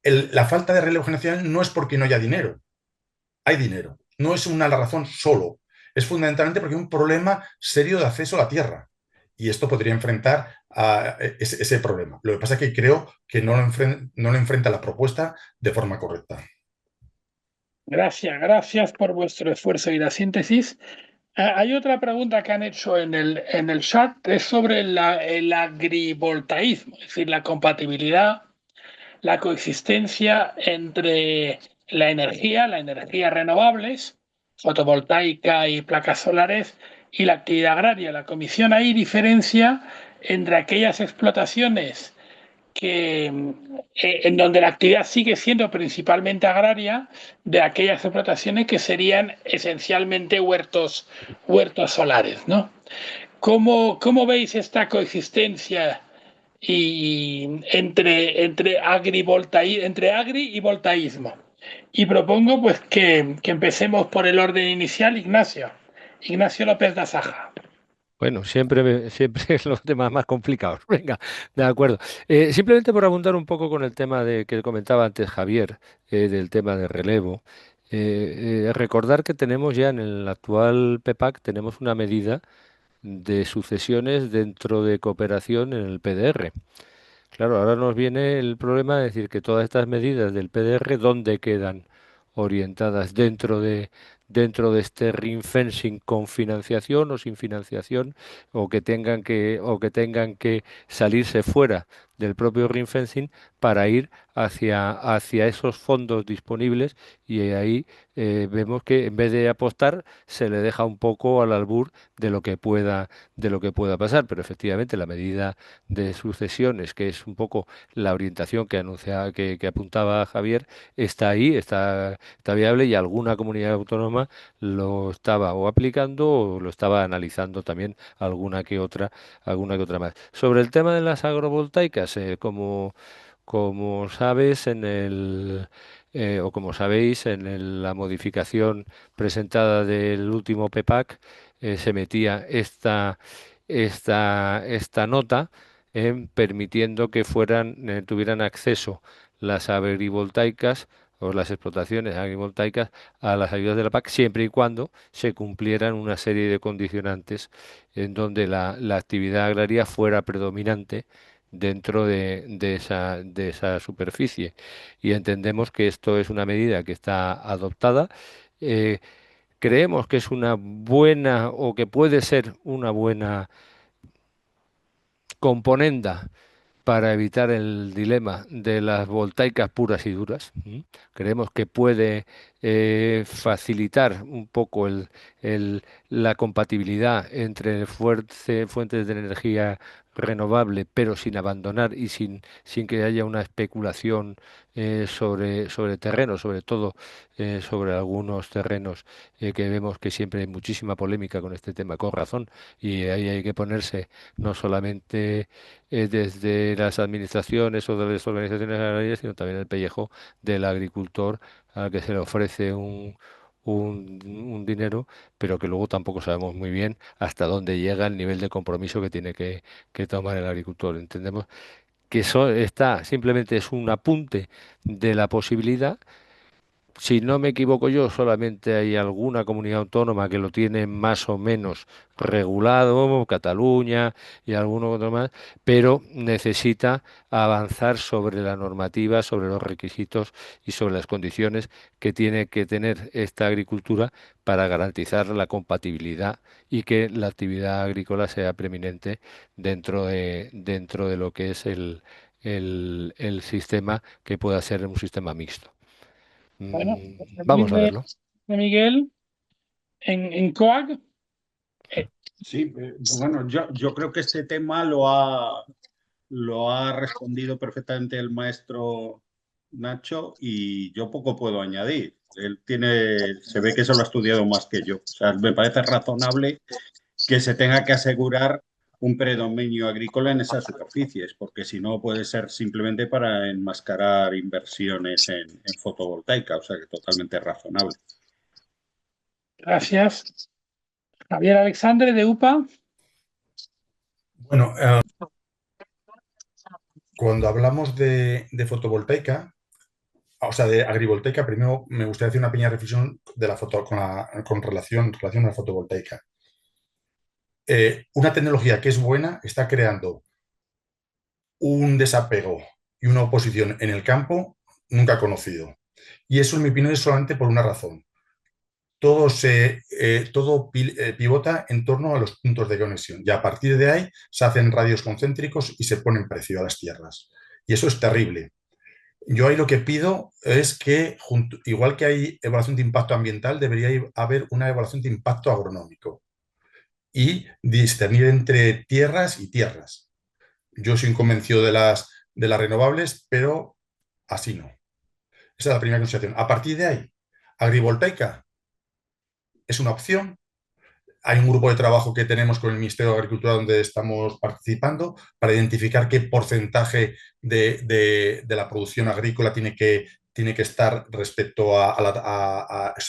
la falta de relevo generacional no es porque no haya dinero. Hay dinero. no es una razón solo, es fundamentalmente porque hay un problema serio de acceso a la tierra. Y esto podría enfrentar a ese problema. Lo que pasa es que creo que no lo enfrenta la propuesta de forma correcta. Gracias por vuestro esfuerzo y la síntesis. Hay otra pregunta que han hecho en el chat, es sobre el agrivoltaísmo, es decir, la compatibilidad, la coexistencia entre las energías renovables, fotovoltaica y placas solares, y la actividad agraria. La comisión ahí diferencia entre aquellas explotaciones que, en donde la actividad sigue siendo principalmente agraria, de aquellas explotaciones que serían esencialmente huertos solares, ¿no? ¿Cómo veis esta coexistencia entre agri y voltaísmo? Y propongo pues que empecemos por el orden inicial, Ignacio López da Saja. Bueno, siempre es los temas más complicados. Venga, de acuerdo. Simplemente por abundar un poco con el tema de que comentaba antes Javier, del tema de relevo. Recordar que tenemos ya en el actual PEPAC, tenemos una medida de sucesiones dentro de cooperación en el PDR. Claro, ahora nos viene el problema de decir que todas estas medidas del PDR, ¿dónde quedan orientadas? Dentro de este ring fencing con financiación o sin financiación, o que tengan que salirse fuera del propio ring fencing para ir hacia esos fondos disponibles, y ahí vemos que en vez de apostar se le deja un poco al albur de lo que pueda pasar. Pero efectivamente la medida de sucesiones, que es un poco la orientación que apuntaba Javier, está ahí, está viable, y alguna comunidad autónoma lo estaba o aplicando o lo estaba analizando también alguna que otra más. Sobre el tema de las agrovoltaicas, como sabes o como sabéis, la modificación presentada del último PEPAC, se metía esta nota, permitiendo que tuvieran acceso las agrivoltaicas o las explotaciones agrivoltaicas a las ayudas de la PAC, siempre y cuando se cumplieran una serie de condicionantes en donde la actividad agraria fuera predominante dentro de esa superficie. Y entendemos que esto es una medida que está adoptada. eh, Creemos que es una buena, o que puede ser una buena componenda para evitar el dilema de las voltaicas puras y duras. Creemos que puede facilitar un poco la compatibilidad entre fuentes de energía renovable, pero sin abandonar y sin que haya una especulación sobre terrenos, sobre todo sobre algunos terrenos que vemos que siempre hay muchísima polémica con este tema, con razón, y ahí hay que ponerse no solamente desde las administraciones o de las organizaciones agrarias, sino también el pellejo del agricultor, al que se le ofrece un dinero, pero que luego tampoco sabemos muy bien hasta dónde llega el nivel de compromiso que tiene que tomar el agricultor. Entendemos que eso simplemente es un apunte de la posibilidad. Si no me equivoco yo, solamente hay alguna comunidad autónoma que lo tiene más o menos regulado, Cataluña y alguno otro más, pero necesita avanzar sobre la normativa, sobre los requisitos y sobre las condiciones que tiene que tener esta agricultura para garantizar la compatibilidad y que la actividad agrícola sea preeminente dentro de lo que es el sistema, que pueda ser un sistema mixto. Bueno, Vamos a verlo. Miguel, en COAG. Sí, bueno, yo creo que este tema lo ha respondido perfectamente el maestro Nacho, y yo poco puedo añadir. Se ve que se lo ha estudiado más que yo. O sea, me parece razonable que se tenga que asegurar un predominio agrícola en esas superficies, porque si no puede ser simplemente para enmascarar inversiones en fotovoltaica, o sea que totalmente razonable. Gracias. Javier Alexandre, de UPA. Bueno, cuando hablamos de fotovoltaica, o sea, de agrivoltaica, primero me gustaría hacer una pequeña reflexión de la foto, con relación a la fotovoltaica. Una tecnología que es buena está creando un desapego y una oposición en el campo nunca conocido. Y eso, en mi opinión, es solamente por una razón. Todo pivota en torno a los puntos de conexión y a partir de ahí se hacen radios concéntricos y se ponen precio a las tierras. Y eso es terrible. Yo ahí lo que pido es que, igual que hay evaluación de impacto ambiental, debería haber una evaluación de impacto agronómico y discernir entre tierras y tierras. Yo soy un convencido de las renovables, pero así no. Esa es la primera consideración. A partir de ahí, agrivoltaica es una opción. Hay un grupo de trabajo que tenemos con el Ministerio de Agricultura donde estamos participando para identificar qué porcentaje de la producción agrícola tiene que estar respecto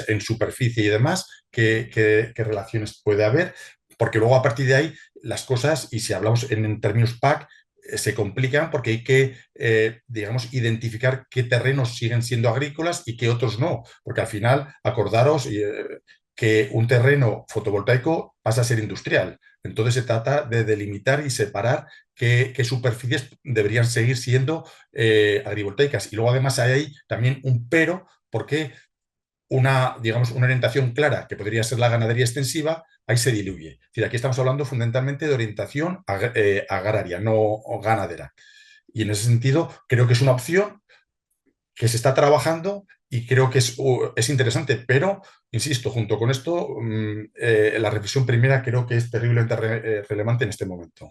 en superficie y demás, qué relaciones puede haber, porque luego a partir de ahí las cosas, y si hablamos en términos PAC, se complican porque hay que, digamos, identificar qué terrenos siguen siendo agrícolas y qué otros no, porque al final, acordaros, que un terreno fotovoltaico pasa a ser industrial. Entonces se trata de delimitar y separar qué superficies deberían seguir siendo agrivoltaicas. Y luego además hay también un pero, porque digamos, una orientación clara, que podría ser la ganadería extensiva, ahí se diluye. Es decir, aquí estamos hablando fundamentalmente de orientación agraria, no ganadera. Y en ese sentido, creo que es una opción que se está trabajando y creo que es interesante, pero, insisto, junto con esto, la reflexión primera creo que es terriblemente relevante en este momento.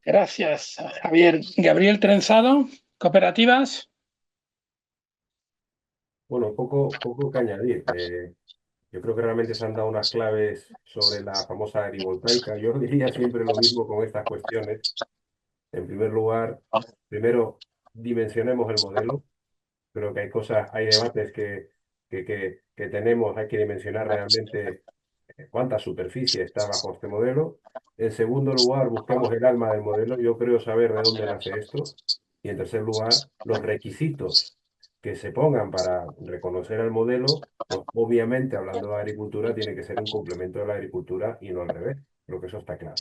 Gracias, Javier. Gabriel Trenzado, cooperativas. Bueno, poco que añadir. Yo creo que realmente se han dado unas claves sobre la famosa agrivoltaica. Yo diría siempre lo mismo con estas cuestiones. En primer lugar, primero dimensionemos el modelo. Creo que hay debates que tenemos, hay que dimensionar realmente cuánta superficie está bajo este modelo. En segundo lugar, busquemos el alma del modelo. Yo creo saber de dónde nace esto. Y en tercer lugar, los requisitos que se pongan para reconocer el modelo, pues obviamente, hablando de agricultura, tiene que ser un complemento de la agricultura y no al revés. Creo que eso está claro.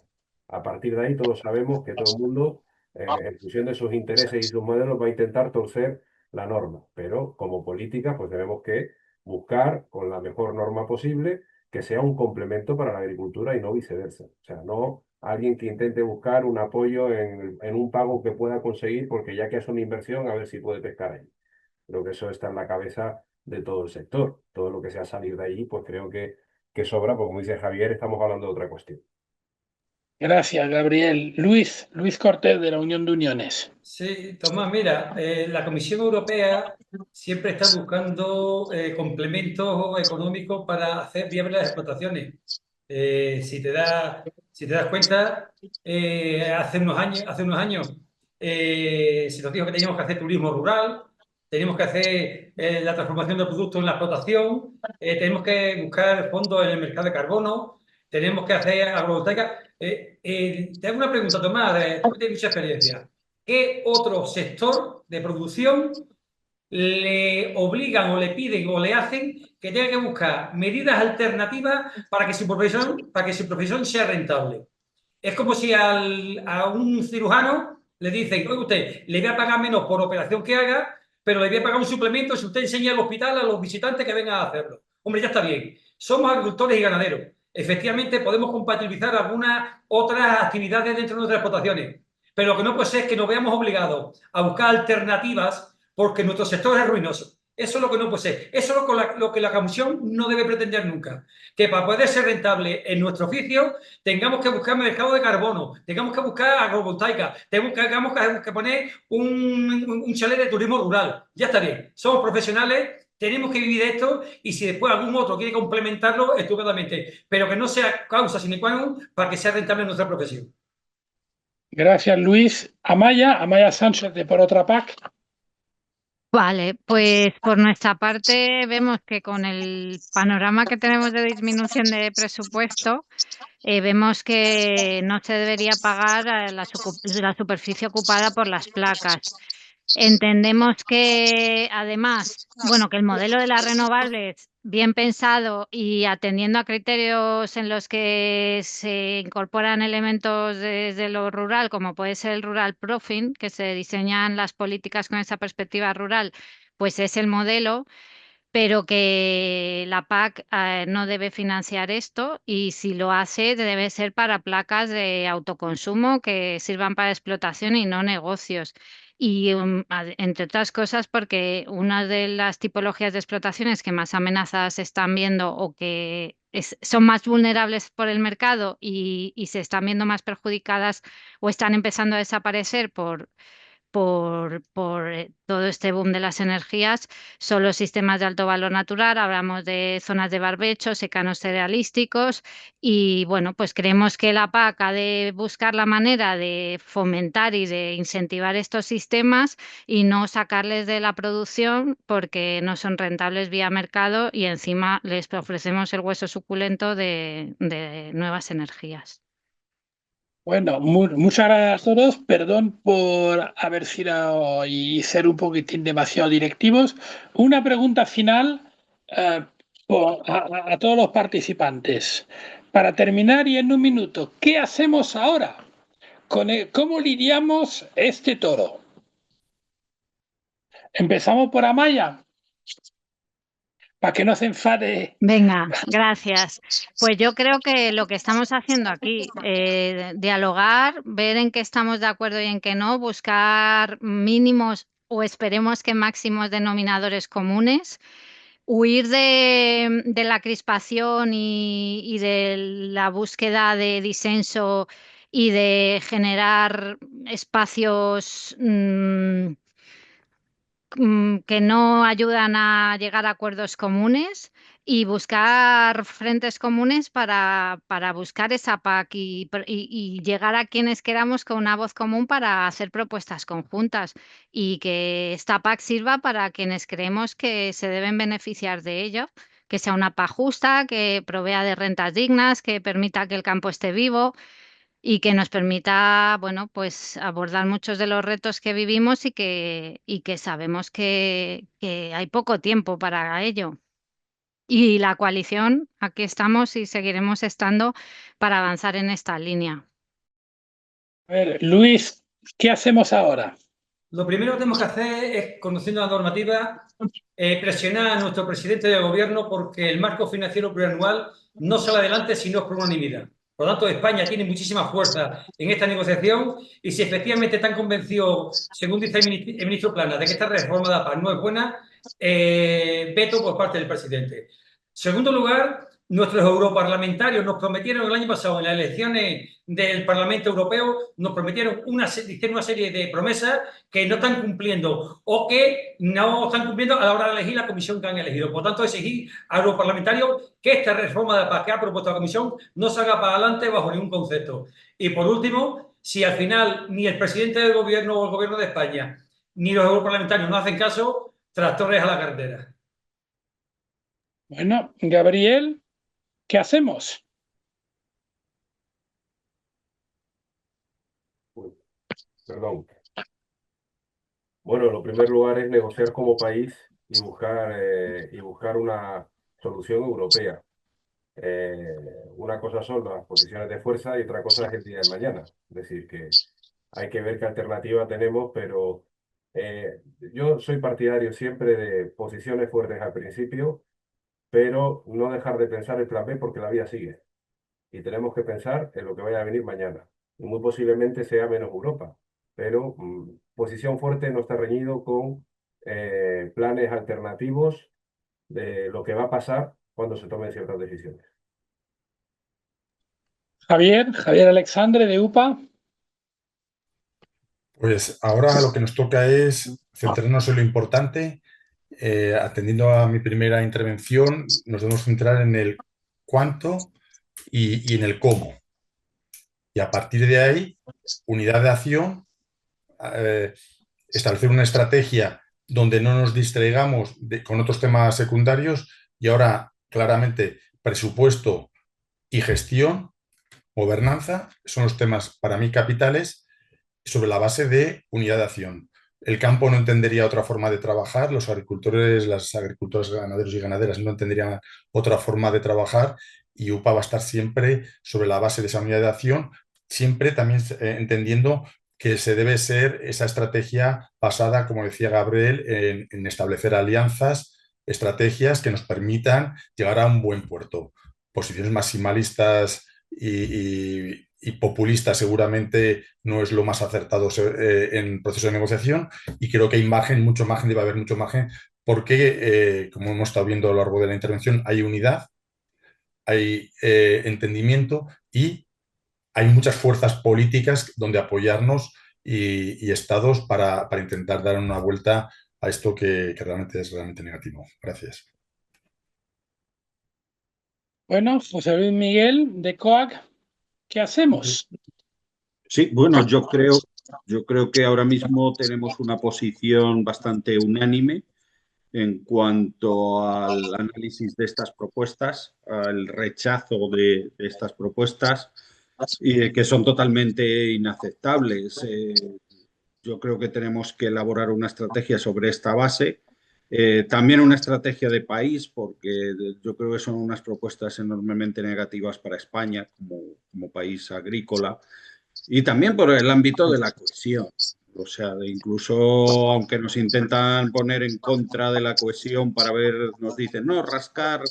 A partir de ahí, todos sabemos que todo el mundo, en función de sus intereses y sus modelos, va a intentar torcer la norma. Pero como política, pues tenemos que buscar con la mejor norma posible que sea un complemento para la agricultura y no viceversa. O sea, no alguien que intente buscar un apoyo en un pago que pueda conseguir, porque ya que es una inversión, a ver si puede pescar ahí. Creo que eso está en la cabeza de todo el sector. Todo lo que sea salir de allí, pues creo que sobra, porque como dice Javier, estamos hablando de otra cuestión. Gracias, Gabriel. Luis Cortés, de la Unión de Uniones. Sí, Tomás, mira, la Comisión Europea siempre está buscando complementos económicos para hacer viables las explotaciones. Si te das cuenta, hace unos años se nos dijo que teníamos que hacer turismo rural, tenemos que hacer la transformación del producto en la explotación, tenemos que buscar fondos en el mercado de carbono, tenemos que hacer agrovoltaica. Te hago una pregunta, Tomás, tú que tienes mucha experiencia. ¿Qué otro sector de producción le obligan o le piden o le hacen que tenga que buscar medidas alternativas para que su profesión sea rentable? Es como si a un cirujano le dicen, oye, usted, le voy a pagar menos por operación que haga, pero le voy a pagar un suplemento si usted enseña al hospital a los visitantes que vengan a hacerlo. Hombre, ya está bien. Somos agricultores y ganaderos. Efectivamente, podemos compatibilizar algunas otras actividades dentro de nuestras explotaciones, pero lo que no puede ser es que nos veamos obligados a buscar alternativas porque nuestro sector es ruinoso. Eso es lo que no puede ser. Eso es lo que la Comisión no debe pretender nunca. Que para poder ser rentable en nuestro oficio tengamos que buscar mercado de carbono, tengamos que buscar agrovoltaica, tengamos que poner un chalet de turismo rural. Ya está bien. Somos profesionales, tenemos que vivir de esto y si después algún otro quiere complementarlo, estupendamente. Pero que no sea causa sine qua non para que sea rentable en nuestra profesión. Gracias, Luis. Amaya Sánchez, de Por Otra PAC. Vale, pues por nuestra parte vemos que con el panorama que tenemos de disminución de presupuesto, vemos que no se debería pagar la superficie ocupada por las placas. Entendemos que, además, bueno, que el modelo de las renovables, bien pensado y atendiendo a criterios en los que se incorporan elementos desde lo rural, como puede ser el rural proofing, que se diseñan las políticas con esa perspectiva rural, pues es el modelo, pero que la PAC no debe financiar esto y si lo hace debe ser para placas de autoconsumo que sirvan para explotación y no negocios. Y entre otras cosas porque una de las tipologías de explotaciones que más amenazadas se están viendo o que son más vulnerables por el mercado y se están viendo más perjudicadas o están empezando a desaparecer por todo este boom de las energías, son los sistemas de alto valor natural, hablamos de zonas de barbecho, secanos cerealísticos y bueno, pues creemos que la PAC ha de buscar la manera de fomentar y de incentivar estos sistemas y no sacarles de la producción porque no son rentables vía mercado y encima les ofrecemos el hueso suculento de nuevas energías. Bueno, muchas gracias a todos. Perdón por haber sido y ser un poquitín demasiado directivos. Una pregunta final a todos los participantes. Para terminar y en un minuto, ¿qué hacemos ahora? ¿Cómo lidiamos este toro? Empezamos por Amaya, para que no se enfade. Venga, gracias. Pues yo creo que lo que estamos haciendo aquí, dialogar, ver en qué estamos de acuerdo y en qué no, buscar mínimos o esperemos que máximos denominadores comunes, huir de la crispación y de la búsqueda de disenso y de generar espacios que no ayudan a llegar a acuerdos comunes y buscar frentes comunes para buscar esa PAC y llegar a quienes queramos con una voz común para hacer propuestas conjuntas y que esta PAC sirva para quienes creemos que se deben beneficiar de ello, que sea una PAC justa, que provea de rentas dignas, que permita que el campo esté vivo y que nos permita, bueno, pues abordar muchos de los retos que vivimos y que sabemos que hay poco tiempo para ello. Y la coalición, aquí estamos y seguiremos estando para avanzar en esta línea. A ver, Luis, ¿qué hacemos ahora? Lo primero que tenemos que hacer es, conociendo la normativa, presionar a nuestro presidente de gobierno porque el marco financiero plurianual no sale adelante si no es por unanimidad. Por lo tanto, España tiene muchísima fuerza en esta negociación y si efectivamente están convencidos, según dice el ministro Plana, de que esta reforma de la PAC no es buena, veto por parte del presidente. En segundo lugar, nuestros europarlamentarios nos prometieron el año pasado en las elecciones del Parlamento Europeo, nos prometieron una serie de promesas que no están cumpliendo o que no están cumpliendo a la hora de elegir la comisión que han elegido. Por tanto, exigir a los parlamentarios que esta reforma de la PAC que ha propuesto la comisión no salga para adelante bajo ningún concepto. Y por último, si al final ni el presidente del gobierno o el gobierno de España ni los europarlamentarios no hacen caso, tractores a la carretera. Bueno, Gabriel, ¿qué hacemos? Perdón. Bueno, lo primer lugar es negociar como país y buscar una solución europea. Una cosa son las posiciones de fuerza y otra cosa es el día de mañana. Es decir, que hay que ver qué alternativa tenemos, pero yo soy partidario siempre de posiciones fuertes al principio, pero no dejar de pensar el plan B porque la vida sigue. Y tenemos que pensar en lo que vaya a venir mañana. Y muy posiblemente sea menos Europa, pero posición fuerte no está reñido con planes alternativos de lo que va a pasar cuando se tomen ciertas decisiones. Javier Alexandre de UPA. Pues ahora lo que nos toca es centrarnos en lo importante. Atendiendo a mi primera intervención, nos debemos centrar en el cuánto y en el cómo. Y a partir de ahí, unidad de acción, establecer una estrategia donde no nos distraigamos con otros temas secundarios y ahora claramente presupuesto y gestión, gobernanza, son los temas para mí capitales sobre la base de unidad de acción. El campo no entendería otra forma de trabajar, los agricultores, las agricultoras, ganaderos y ganaderas no entenderían otra forma de trabajar y UPA va a estar siempre sobre la base de esa unidad de acción, siempre también entendiendo que se debe ser esa estrategia basada, como decía Gabriel, en establecer alianzas, estrategias que nos permitan llegar a un buen puerto. Posiciones maximalistas y populistas seguramente no es lo más acertado en proceso de negociación y creo que hay margen, mucho margen, debe haber mucho margen porque, como hemos estado viendo a lo largo de la intervención, hay unidad, hay entendimiento y hay muchas fuerzas políticas donde apoyarnos y estados para intentar dar una vuelta a esto que realmente es realmente negativo. Gracias. Bueno, José Luis Miguel de COAC, ¿qué hacemos? Sí, bueno, yo creo que ahora mismo tenemos una posición bastante unánime en cuanto al análisis de estas propuestas, al rechazo de estas propuestas, y que son totalmente inaceptables. Yo creo que tenemos que elaborar una estrategia sobre esta base. También una estrategia de país, porque yo creo que son unas propuestas enormemente negativas para España como país agrícola y también por el ámbito de la cohesión. O sea, incluso aunque nos intentan poner en contra de la cohesión para ver, nos dicen, no, rascar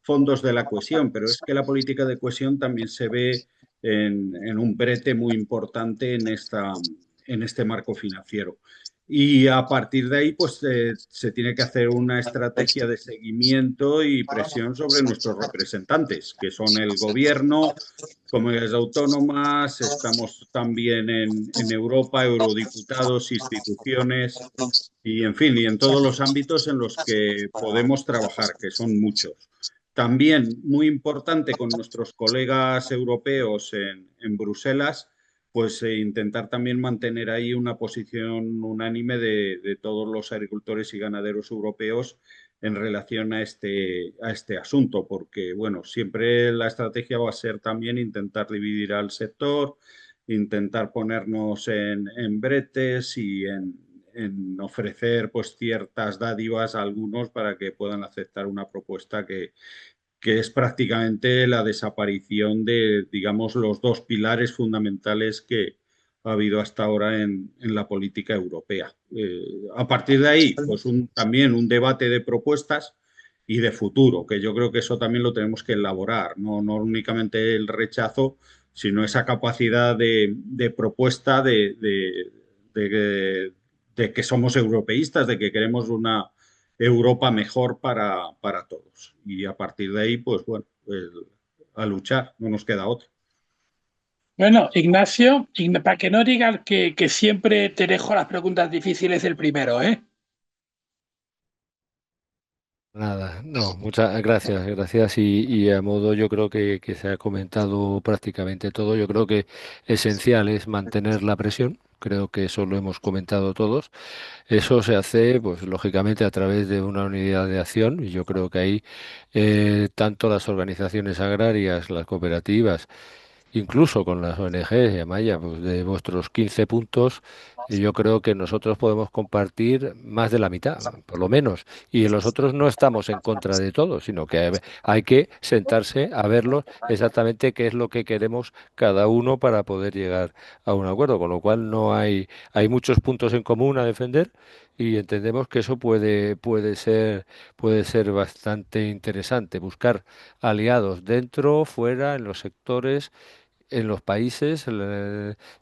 fondos de la cohesión, pero es que la política de cohesión también se ve en un brete muy importante en este marco financiero. Y a partir de ahí, pues se tiene que hacer una estrategia de seguimiento y presión sobre nuestros representantes, que son el gobierno, comunidades autónomas, estamos también en Europa, eurodiputados, instituciones y, en fin, y en todos los ámbitos en los que podemos trabajar, que son muchos. También muy importante con nuestros colegas europeos en Bruselas, pues intentar también mantener ahí una posición unánime de todos los agricultores y ganaderos europeos en relación a este asunto, porque, bueno, siempre la estrategia va a ser también intentar dividir al sector, intentar ponernos en bretes y en ofrecer pues ciertas dádivas a algunos para que puedan aceptar una propuesta que es prácticamente la desaparición de, digamos, los dos pilares fundamentales que ha habido hasta ahora en la política europea. A partir de ahí, pues también un debate de propuestas y de futuro, que yo creo que eso también lo tenemos que elaborar, no únicamente el rechazo, sino esa capacidad de propuesta de que somos europeístas, de que queremos una Europa mejor para todos. Y a partir de ahí, pues bueno, a luchar, no nos queda otra. Bueno, Ignacio, para que no digas que siempre te dejo las preguntas difíciles el primero, ¿eh? Nada, no, muchas gracias, gracias y a modo yo creo que se ha comentado prácticamente todo. Yo creo que esencial es mantener la presión. Creo que eso lo hemos comentado todos. Eso se hace, pues lógicamente, a través de una unidad de acción y yo creo que ahí tanto las organizaciones agrarias, las cooperativas, incluso con las ONGs y Amaya, pues de vuestros 15 puntos, yo creo que nosotros podemos compartir más de la mitad, por lo menos. Y los otros no estamos en contra de todo, sino que hay que sentarse a verlo exactamente qué es lo que queremos cada uno para poder llegar a un acuerdo. Con lo cual hay muchos puntos en común a defender. Y entendemos que eso puede ser bastante interesante, buscar aliados dentro, fuera, en los sectores, en los países.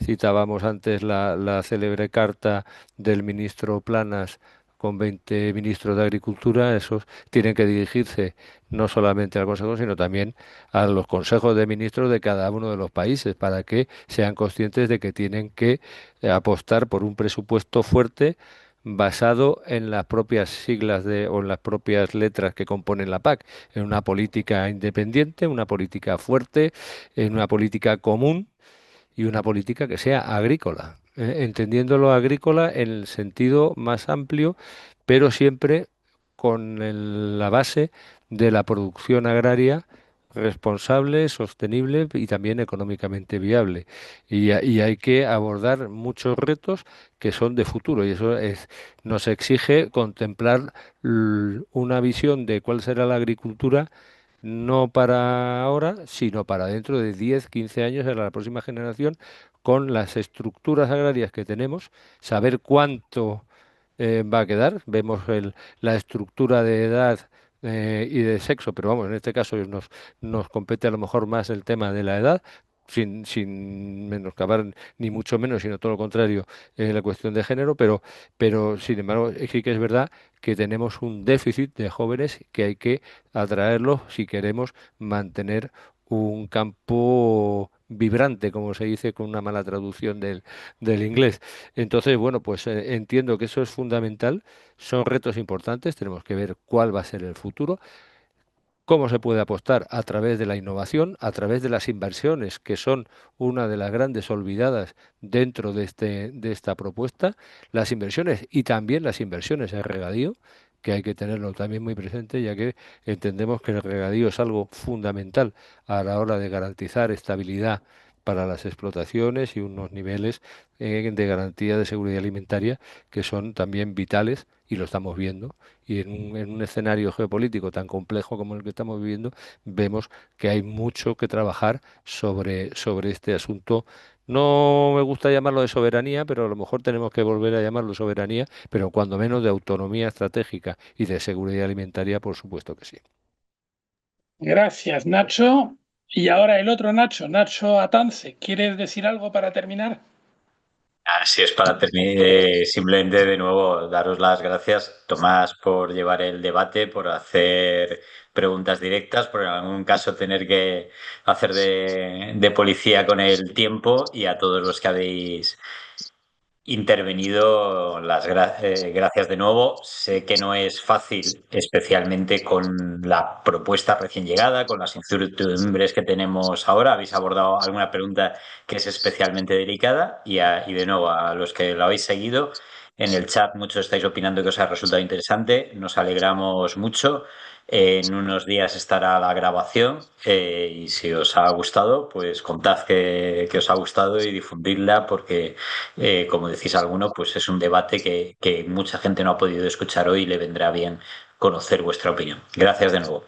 Citábamos antes la célebre carta del ministro Planas con 20 ministros de Agricultura. Esos tienen que dirigirse no solamente al Consejo, sino también a los consejos de ministros de cada uno de los países para que sean conscientes de que tienen que apostar por un presupuesto fuerte basado en las propias siglas o en las propias letras que componen la PAC, en una política independiente, una política fuerte, en una política común y una política que sea agrícola, entendiéndolo agrícola en el sentido más amplio, pero siempre con la base de la producción agraria responsable, sostenible y también económicamente viable. Y hay que abordar muchos retos que son de futuro y eso nos exige contemplar una visión de cuál será la agricultura no para ahora, sino para dentro de 10, 15 años en la próxima generación, con las estructuras agrarias que tenemos, saber cuánto va a quedar. Vemos la estructura de edad y de sexo, pero vamos, en este caso nos compete a lo mejor más el tema de la edad. Sin menoscabar ni mucho menos, sino todo lo contrario, la cuestión de género, pero sin embargo sí que es verdad que tenemos un déficit de jóvenes que hay que atraerlos si queremos mantener un campo vibrante, como se dice con una mala traducción del inglés. Entonces, bueno, pues entiendo que eso es fundamental, son retos importantes, tenemos que ver cuál va a ser el futuro. ¿Cómo se puede apostar? A través de la innovación, a través de las inversiones, que son una de las grandes olvidadas dentro de esta propuesta, las inversiones y también las inversiones en regadío, que hay que tenerlo también muy presente, ya que entendemos que el regadío es algo fundamental a la hora de garantizar estabilidad para las explotaciones y unos niveles de garantía de seguridad alimentaria que son también vitales y lo estamos viendo y en un escenario geopolítico tan complejo como el que estamos viviendo, vemos que hay mucho que trabajar sobre este asunto. No me gusta llamarlo de soberanía, pero a lo mejor tenemos que volver a llamarlo soberanía, pero cuando menos de autonomía estratégica y de seguridad alimentaria, por supuesto que sí. Gracias, Nacho. Y ahora el otro Nacho, Nacho Atance. ¿Quieres decir algo para terminar? Así es, para terminar, simplemente de nuevo daros las gracias, Tomás, por llevar el debate, por hacer preguntas directas, por en algún caso tener que hacer de policía con el tiempo y a todos los que habéis intervenido, gracias de nuevo. Sé que no es fácil, especialmente con la propuesta recién llegada, con las incertidumbres que tenemos ahora. Habéis abordado alguna pregunta que es especialmente delicada y de nuevo a los que lo habéis seguido. En el chat muchos estáis opinando que os ha resultado interesante. Nos alegramos mucho. En unos días estará la grabación y si os ha gustado, pues contad que os ha gustado y difundidla porque, como decís alguno, pues es un debate que mucha gente no ha podido escuchar hoy y le vendrá bien conocer vuestra opinión. Gracias de nuevo.